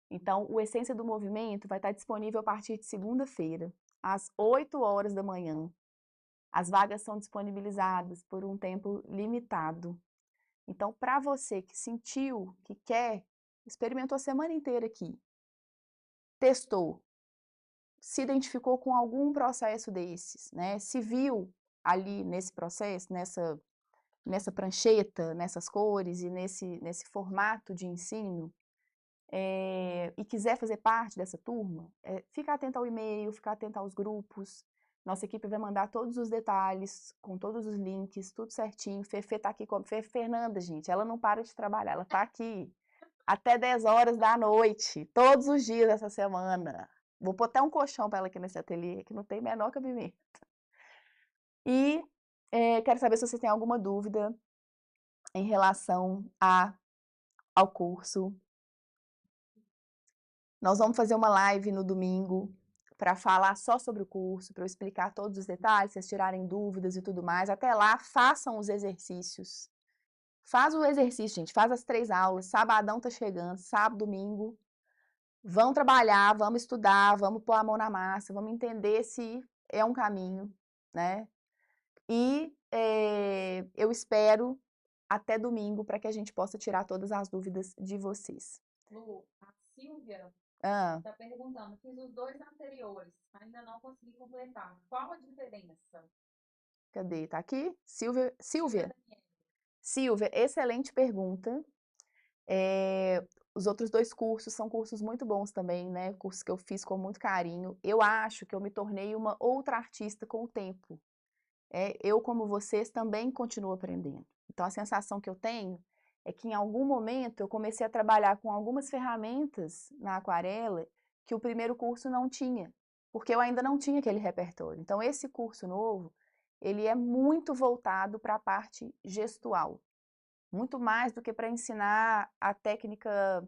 Então, o Essência do Movimento vai estar disponível a partir de segunda-feira, às 8 horas da manhã. As vagas são disponibilizadas por um tempo limitado. Então, para você que sentiu, que quer, experimentou a semana inteira aqui, testou, se identificou com algum processo desses, né? Se viu ali nesse processo, nessa prancheta, nessas cores e nesse formato de ensino, e quiser fazer parte dessa turma, fica atento ao e-mail, fica atento aos grupos. Nossa equipe vai mandar todos os detalhes, com todos os links, tudo certinho. Fefe tá aqui com Fernanda, gente, ela não para de trabalhar, ela tá aqui até 10 horas da noite, todos os dias dessa semana. Vou pôr até um colchão para ela aqui nesse ateliê, que não tem menor cabimento. E quero saber se vocês têm alguma dúvida em relação ao curso. Nós vamos fazer uma live no domingo para falar só sobre o curso, para eu explicar todos os detalhes, vocês tirarem dúvidas e tudo mais. Até lá, façam os exercícios. Faz o exercício, gente. Faz as 3 aulas. Sabadão tá chegando, sábado, domingo. Vamos trabalhar, vamos estudar, vamos pôr a mão na massa, vamos entender se é um caminho, né? E eu espero até domingo para que a gente possa tirar todas as dúvidas de vocês. Lu, a Silvia Ah, está perguntando, fiz os 2 anteriores, ainda não consegui completar. Qual a diferença? cadê? Tá aqui? Silvia? Silvia, excelente pergunta. Os outros 2 cursos são cursos muito bons também, né? Cursos que eu fiz com muito carinho. Eu acho que eu me tornei uma outra artista com o tempo. Eu, como vocês, também continuo aprendendo. Então, a sensação que eu tenho é que em algum momento eu comecei a trabalhar com algumas ferramentas na aquarela que o primeiro curso não tinha, porque eu ainda não tinha aquele repertório. Então, esse curso novo, ele é muito voltado para a parte gestual. Muito mais do que para ensinar a técnica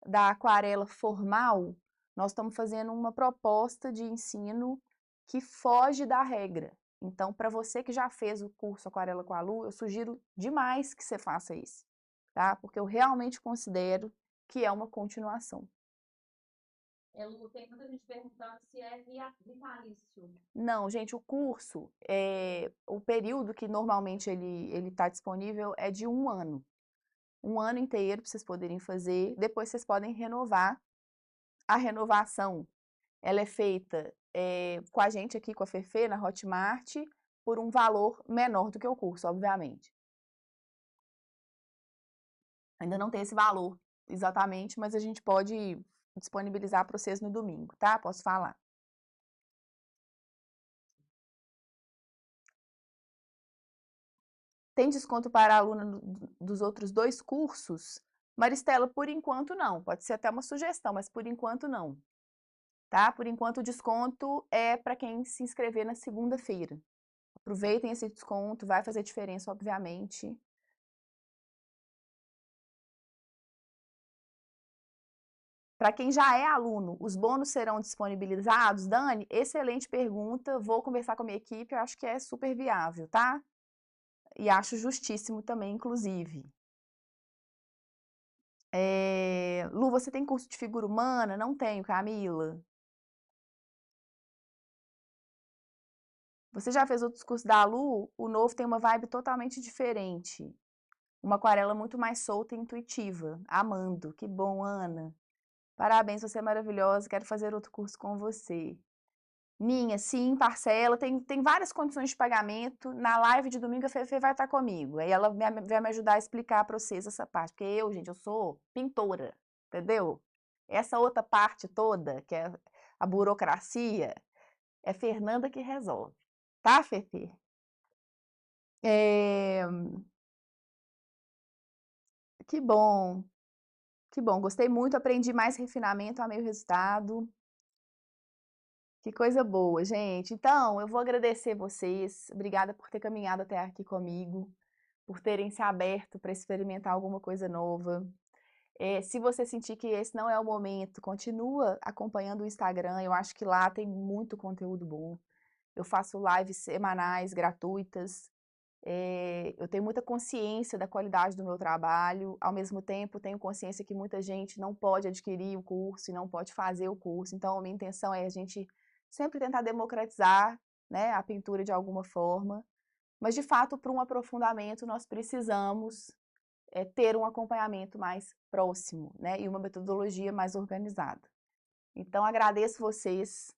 da aquarela formal, nós estamos fazendo uma proposta de ensino que foge da regra. Então, para você que já fez o curso Aquarela com a Lu, eu sugiro demais que você faça isso, tá? Porque eu realmente considero que é uma continuação. Lu, tem muita gente perguntando se é vitalício. Não, gente, o curso, o período que normalmente ele está disponível é de 1 ano. 1 ano inteiro para vocês poderem fazer, depois vocês podem renovar. A renovação, ela é feita com a gente aqui, com a Fefe, na Hotmart, por um valor menor do que o curso, obviamente. Ainda não tem esse valor exatamente, mas a gente pode disponibilizar para vocês no domingo, tá? Posso falar. Tem desconto para a aluna dos outros 2 cursos? Maristela, por enquanto não. Pode ser até uma sugestão, mas por enquanto não. Tá? Por enquanto o desconto é para quem se inscrever na segunda-feira. Aproveitem esse desconto, vai fazer diferença, obviamente. Para quem já é aluno, os bônus serão disponibilizados? Dani, excelente pergunta. Vou conversar com a minha equipe, eu acho que é super viável, tá? E acho justíssimo também, inclusive. Lu, você tem curso de figura humana? Não tenho, Camila. Você já fez outros cursos da Lu? O novo tem uma vibe totalmente diferente. Uma aquarela muito mais solta e intuitiva. Amando. Que bom, Ana. Parabéns, você é maravilhosa. Quero fazer outro curso com você. Ninha, sim, parcela. Tem várias condições de pagamento. Na live de domingo, a Fefe vai estar comigo. Aí ela vai me ajudar a explicar para vocês essa parte. Porque eu, gente, eu sou pintora. Entendeu? Essa outra parte toda, que é a burocracia, é Fernanda que resolve. Tá, Fefe? Que bom. Que bom, gostei muito, aprendi mais refinamento, amei o resultado. Que coisa boa, gente. Então, eu vou agradecer vocês. Obrigada por ter caminhado até aqui comigo, por terem se aberto para experimentar alguma coisa nova. Se você sentir que esse não é o momento, continua acompanhando o Instagram. Eu acho que lá tem muito conteúdo bom. Eu faço lives semanais, gratuitas. Eu tenho muita consciência da qualidade do meu trabalho. Ao mesmo tempo, tenho consciência que muita gente não pode adquirir o curso e não pode fazer o curso. Então, a minha intenção é a gente sempre tentar democratizar, né, a pintura de alguma forma. Mas, de fato, para um aprofundamento, nós precisamos ter um acompanhamento mais próximo, né, e uma metodologia mais organizada. Então, agradeço vocês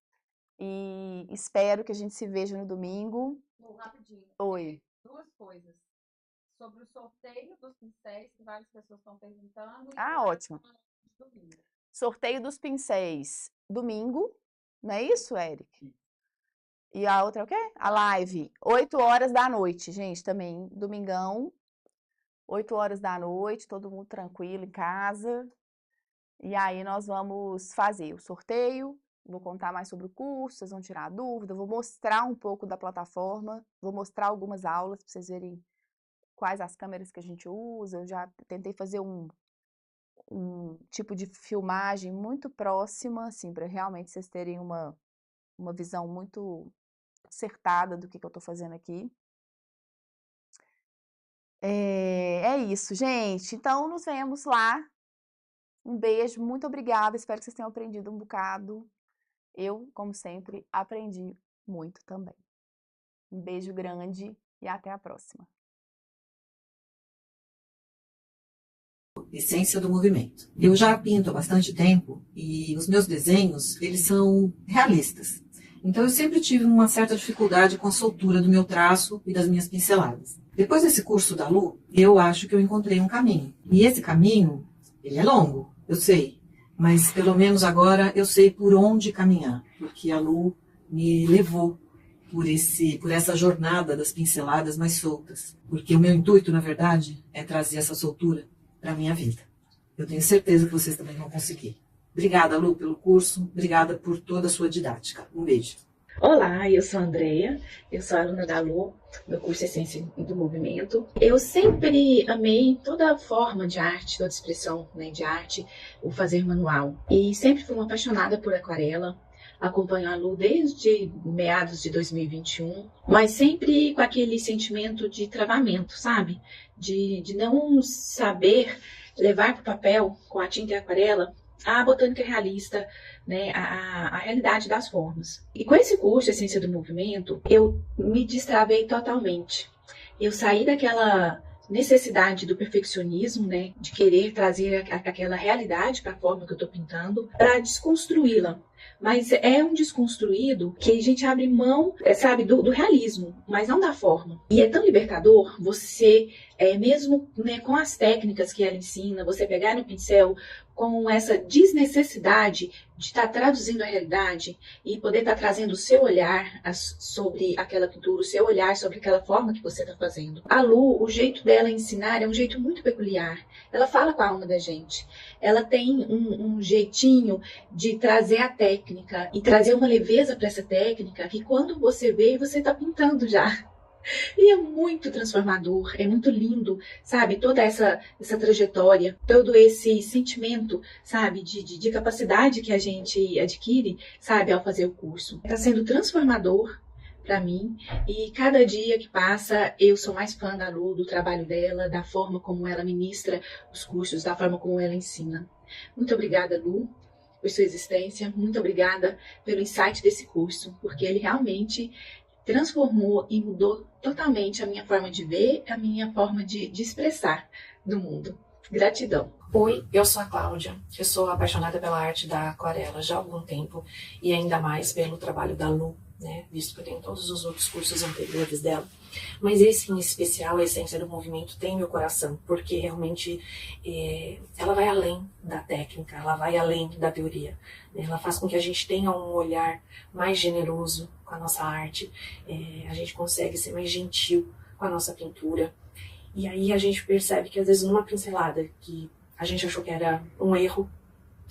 e espero que a gente se veja no domingo. Rapidinho. Oi. Duas coisas. Sobre o sorteio dos pincéis, que várias pessoas estão perguntando. Ótimo. Sorteio dos pincéis, domingo, não é isso, Eric? E a outra é o quê? A live, 8 horas da noite, gente, também, domingão, 8 horas da noite, todo mundo tranquilo em casa. E aí nós vamos fazer o sorteio, vou contar mais sobre o curso, vocês vão tirar dúvida, vou mostrar um pouco da plataforma, vou mostrar algumas aulas para vocês verem quais as câmeras que a gente usa. Eu já tentei fazer um tipo de filmagem muito próxima, assim, para realmente vocês terem uma visão muito acertada do que eu estou fazendo aqui. É isso, gente. Então, nos vemos lá. Um beijo, muito obrigada. Espero que vocês tenham aprendido um bocado. Eu, como sempre, aprendi muito também. Um beijo grande e até a próxima. Essência do movimento. Eu já pinto há bastante tempo e os meus desenhos, eles são realistas. Então eu sempre tive uma certa dificuldade com a soltura do meu traço e das minhas pinceladas. Depois desse curso da Lu, eu acho que eu encontrei um caminho. E esse caminho, ele é longo, eu sei. Mas pelo menos agora eu sei por onde caminhar. Porque a Lu me levou por essa jornada das pinceladas mais soltas. Porque o meu intuito, na verdade, é trazer essa soltura para a minha vida. Eu tenho certeza que vocês também vão conseguir. Obrigada, Lu, pelo curso. Obrigada por toda a sua didática. Um beijo. Olá, eu sou a Andrea, eu sou aluna da Lu, do curso Essência do Movimento. Eu sempre amei toda forma de arte, toda expressão, né, de arte, o fazer manual. E sempre fui uma apaixonada por aquarela. Acompanho a Lu desde meados de 2021, mas sempre com aquele sentimento de travamento, sabe? De não saber levar para o papel, com a tinta e a aquarela, a botânica realista, né, a realidade das formas. E com esse curso, Essência do Movimento, eu me destravei totalmente. Eu saí daquela necessidade do perfeccionismo, né, de querer trazer aquela realidade para a forma que eu estou pintando, para desconstruí-la. Mas é um desconstruído que a gente abre mão, sabe, do realismo, mas não da forma. E é tão libertador você, mesmo, né, com as técnicas que ela ensina, você pegar no pincel com essa desnecessidade de estar traduzindo a realidade e poder estar trazendo o seu olhar sobre aquela pintura, o seu olhar sobre aquela forma que você está fazendo. A Lu, o jeito dela ensinar é um jeito muito peculiar. Ela fala com a alma da gente. Ela tem um jeitinho de trazer a técnica e trazer uma leveza para essa técnica que quando você vê, você está pintando já. E é muito transformador, é muito lindo, sabe? Toda essa trajetória, todo esse sentimento, sabe? De capacidade que a gente adquire, sabe? Ao fazer o curso. Está sendo transformador para mim e cada dia que passa eu sou mais fã da Lu, do trabalho dela, da forma como ela ministra os cursos, da forma como ela ensina. Muito obrigada, Lu, por sua existência. Muito obrigada pelo insight desse curso, porque ele realmente transformou e mudou totalmente a minha forma de ver, a minha forma de expressar no mundo. Gratidão. Oi, eu sou a Cláudia. Eu sou apaixonada pela arte da aquarela já há algum tempo e ainda mais pelo trabalho da Lu, né? Visto que eu tenho todos os outros cursos anteriores dela. Mas esse em especial, a Essência do Movimento, tem meu coração, porque realmente ela vai além da técnica, ela vai além da teoria. Ela faz com que a gente tenha um olhar mais generoso com a nossa arte, a gente consegue ser mais gentil com a nossa pintura. E aí a gente percebe que às vezes numa pincelada que a gente achou que era um erro.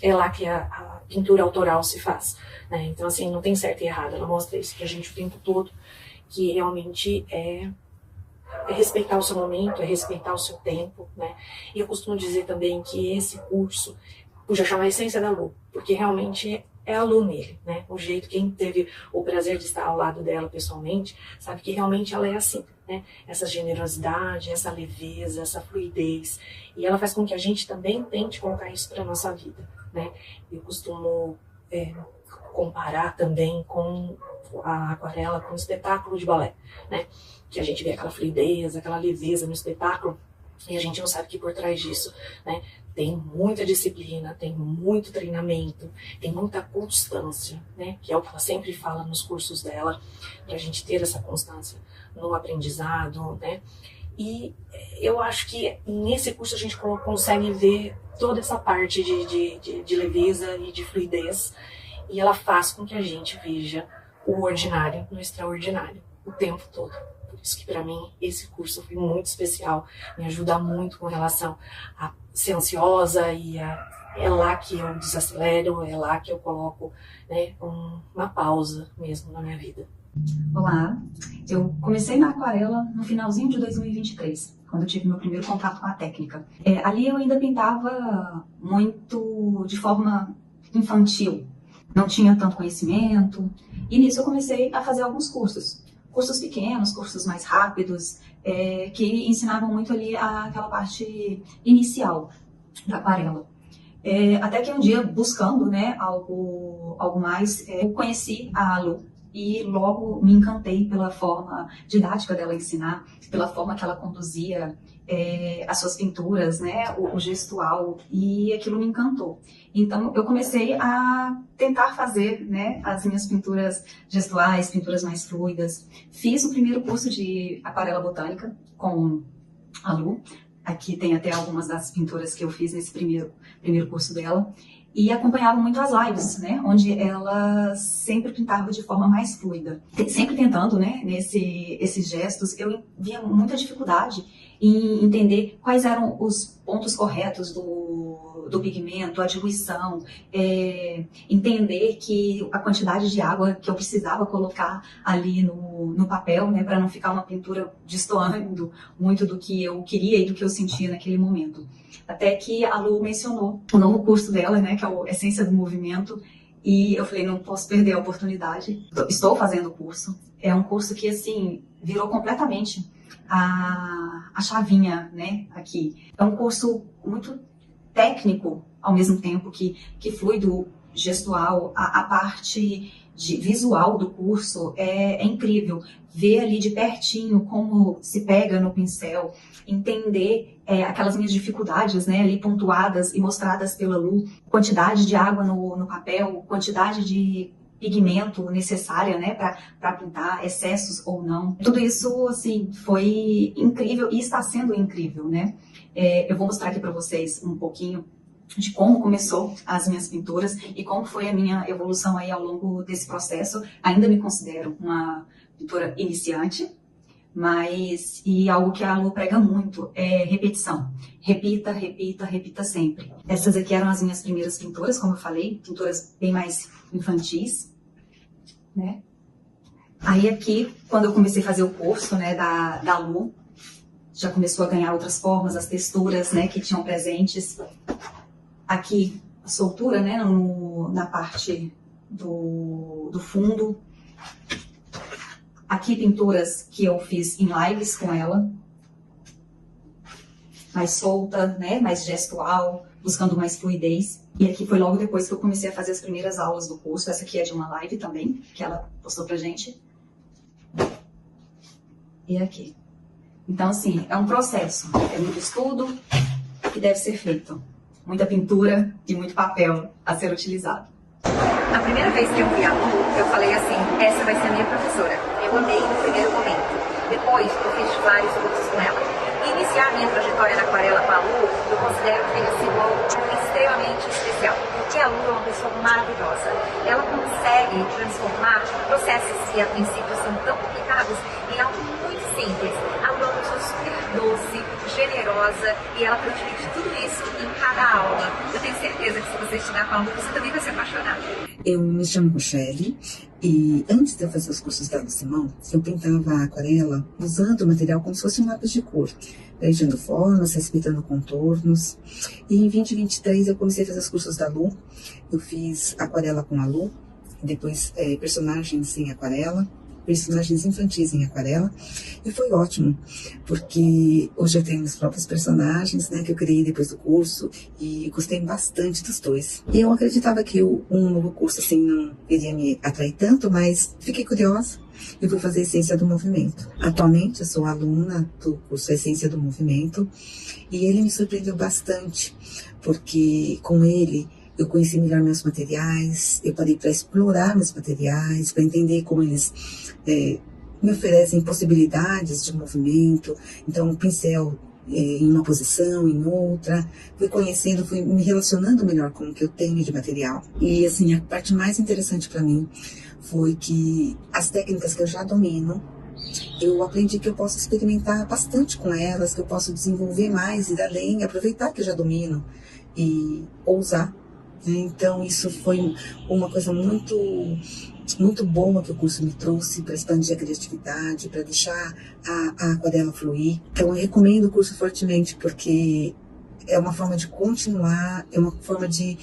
É lá que a pintura autoral se faz, né? Então, assim, não tem certo e errado. Ela mostra isso pra gente o tempo todo, que realmente é respeitar o seu momento, é respeitar o seu tempo, né? E eu costumo dizer também que esse curso podia chamar a essência da Lu, porque realmente é a Lu nele, né? O jeito, quem teve o prazer de estar ao lado dela pessoalmente, sabe que realmente ela é assim, né? Essa generosidade, essa leveza, essa fluidez. E ela faz com que a gente também tente colocar isso para nossa vida, né? Eu costumo comparar também com a aquarela com o espetáculo de balé, né? Que a gente vê aquela fluidez, aquela leveza no espetáculo, e a gente não sabe que por trás disso, né, tem muita disciplina, tem muito treinamento, tem muita constância, né? Que é o que ela sempre fala nos cursos dela, para a gente ter essa constância no aprendizado, né? E eu acho que nesse curso a gente consegue ver toda essa parte de leveza e de fluidez, e ela faz com que a gente veja o ordinário no extraordinário o tempo todo. Por isso que para mim esse curso foi muito especial, me ajuda muito com relação a ser ansiosa e é lá que eu desacelero, é lá que eu coloco, né, uma pausa mesmo na minha vida. Olá, eu comecei na aquarela no finalzinho de 2023, quando eu tive meu primeiro contato com a técnica. Ali eu ainda pintava muito de forma infantil, não tinha tanto conhecimento, e nisso eu comecei a fazer alguns cursos pequenos, cursos mais rápidos, que ensinavam muito ali aquela parte inicial da aquarela. Até que um dia, buscando, né, algo mais, eu conheci a Lu e logo me encantei pela forma didática dela ensinar, pela forma que ela conduzia as suas pinturas, né, o gestual, e aquilo me encantou. Então eu comecei a tentar fazer, né, as minhas pinturas gestuais, pinturas mais fluidas. Fiz o primeiro curso de aquarela botânica com a Lu. Aqui tem até algumas das pinturas que eu fiz nesse primeiro curso dela. E acompanhava muito as lives, né, onde ela sempre pintava de forma mais fluida. Sempre tentando, né, esses gestos, eu via muita dificuldade em entender quais eram os pontos corretos do pigmento, a diluição, entender que a quantidade de água que eu precisava colocar ali no papel, né, para não ficar uma pintura destoando muito do que eu queria e do que eu sentia naquele momento. Até que a Lu mencionou o novo curso dela, né, que é o Essência do Movimento, e eu falei, não posso perder a oportunidade. Estou fazendo o curso. É um curso que, assim, virou completamente a chavinha, né, aqui. É um curso muito técnico, ao mesmo tempo que fluido, gestual, a parte visual do curso é incrível. Ver ali de pertinho como se pega no pincel, entender aquelas minhas dificuldades, né, ali pontuadas e mostradas pela Lu, quantidade de água no papel, quantidade de pigmento necessária, né, para pintar, excessos ou não. Tudo isso, assim, foi incrível e está sendo incrível, né. Eu vou mostrar aqui para vocês um pouquinho de como começou as minhas pinturas e como foi a minha evolução aí ao longo desse processo. Ainda me considero uma pintora iniciante, e algo que a Lu prega muito é repetição. Repita, repita, repita sempre. Essas aqui eram as minhas primeiras pinturas, como eu falei, pinturas bem mais infantis, né? Aí aqui, quando eu comecei a fazer o curso, né, da Lu, já começou a ganhar outras formas, as texturas, né, que tinham presentes. Aqui, a soltura, né, na parte do fundo. Aqui, pinturas que eu fiz em lives com ela. Mais solta, né, mais gestual, buscando mais fluidez. E aqui foi logo depois que eu comecei a fazer as primeiras aulas do curso. Essa aqui é de uma live também, que ela postou pra gente. E aqui. Então, assim, é um processo. É muito estudo que deve ser feito. Muita pintura e muito papel a ser utilizado. A primeira vez que eu vi a Lu, eu falei assim, essa vai ser a minha professora. Eu amei no primeiro momento. Depois, eu fiz vários cursos com ela. E iniciar a minha trajetória na aquarela com a Lu, eu considero que tenha sido algo extremamente especial. Porque a Lu é uma pessoa maravilhosa. Ela consegue transformar processos que a princípio são tão complicados em algo muito simples. A Lu é uma pessoa super doce, generosa. poderosa e ela transmite tudo isso em cada aula. Eu tenho certeza que se você estudar com a Lu, você também vai se apaixonar. Eu me chamo Rochelle e antes de eu fazer os cursos da Lu Simão, eu pintava a aquarela usando o material como se fosse um lápis de cor, preenchendo formas, respeitando contornos. E em 2023 eu comecei a fazer os cursos da Lu. Eu fiz aquarela com a Lu, depois personagens em aquarela, personagens infantis em aquarela, e foi ótimo, porque hoje eu tenho meus próprios personagens, né, que eu criei depois do curso, e gostei bastante dos dois. E eu acreditava que um novo curso assim não iria me atrair tanto, mas fiquei curiosa e fui fazer Essência do Movimento. Atualmente eu sou aluna do curso Essência do Movimento, e ele me surpreendeu bastante, porque com ele eu conheci melhor meus materiais, eu parei para explorar meus materiais, para entender como eles me oferecem possibilidades de movimento. Então, o pincel em uma posição, em outra, fui conhecendo, fui me relacionando melhor com o que eu tenho de material. E assim, a parte mais interessante para mim foi que as técnicas que eu já domino, eu aprendi que eu posso experimentar bastante com elas, que eu posso desenvolver mais, ir além, aproveitar que eu já domino e ousar. Então isso foi uma coisa muito boa que o curso me trouxe para expandir a criatividade, para deixar a aquarela fluir. Então eu recomendo o curso fortemente, porque é uma forma de continuar, é uma forma de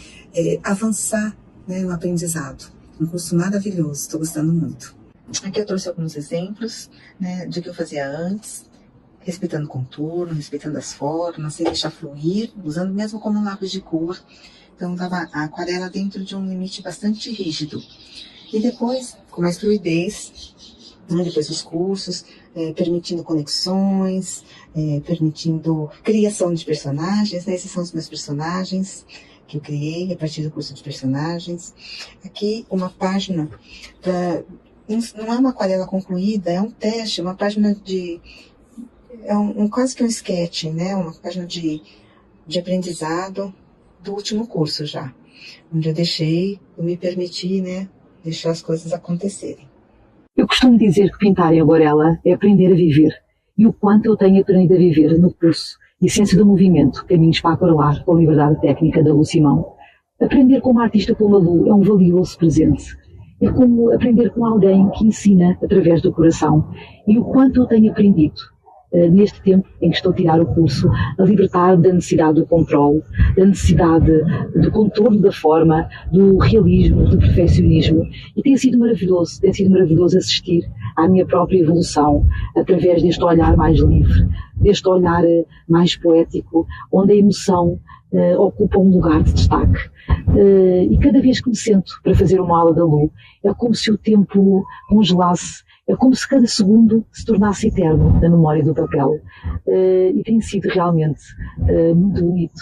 avançar, né, no aprendizado. Um curso maravilhoso, estou gostando muito. Aqui eu trouxe alguns exemplos, né, de que eu fazia antes, respeitando o contorno, respeitando as formas, sem deixar fluir, usando mesmo como um lápis de cor. Então, estava a aquarela dentro de um limite bastante rígido. E depois, com mais fluidez, né, depois dos cursos, permitindo conexões, permitindo criação de personagens, né? Esses são os meus personagens que eu criei a partir do curso de personagens. Aqui, uma página, não é uma aquarela concluída, é um teste, uma página de... quase que um sketch, né? Uma página de aprendizado do último curso já, onde eu me permiti, né, deixar as coisas acontecerem. Eu costumo dizer que pintar em aguarela é aprender a viver, e o quanto eu tenho aprendido a viver no curso Essência do Movimento, Caminhos para Aquarelar com a Liberdade Técnica da Lu Simão. Aprender com uma artista como a Lu é um valioso presente. É como aprender com alguém que ensina através do coração, e o quanto eu tenho aprendido neste tempo em que estou a tirar o curso, a libertar da necessidade do controle, da necessidade do contorno da forma, do realismo, do perfeccionismo. E tem sido maravilhoso assistir à minha própria evolução através deste olhar mais livre, deste olhar mais poético, onde a emoção ocupa um lugar de destaque. E cada vez que me sento para fazer uma aula da Lu, é como se o tempo congelasse. É como se cada segundo se tornasse eterno na memória do papel. E tem sido realmente muito bonito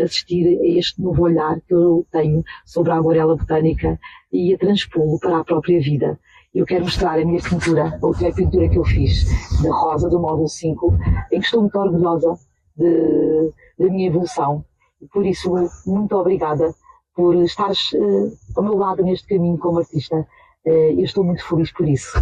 assistir a este novo olhar que eu tenho sobre a aguarela botânica e a transpô-lo para a própria vida. Eu quero mostrar a minha pintura, a última pintura que eu fiz, da Rosa do módulo 5, em que estou muito orgulhosa da minha evolução. E por isso, muito obrigada por estares ao meu lado neste caminho como artista. Eu estou muito feliz por isso.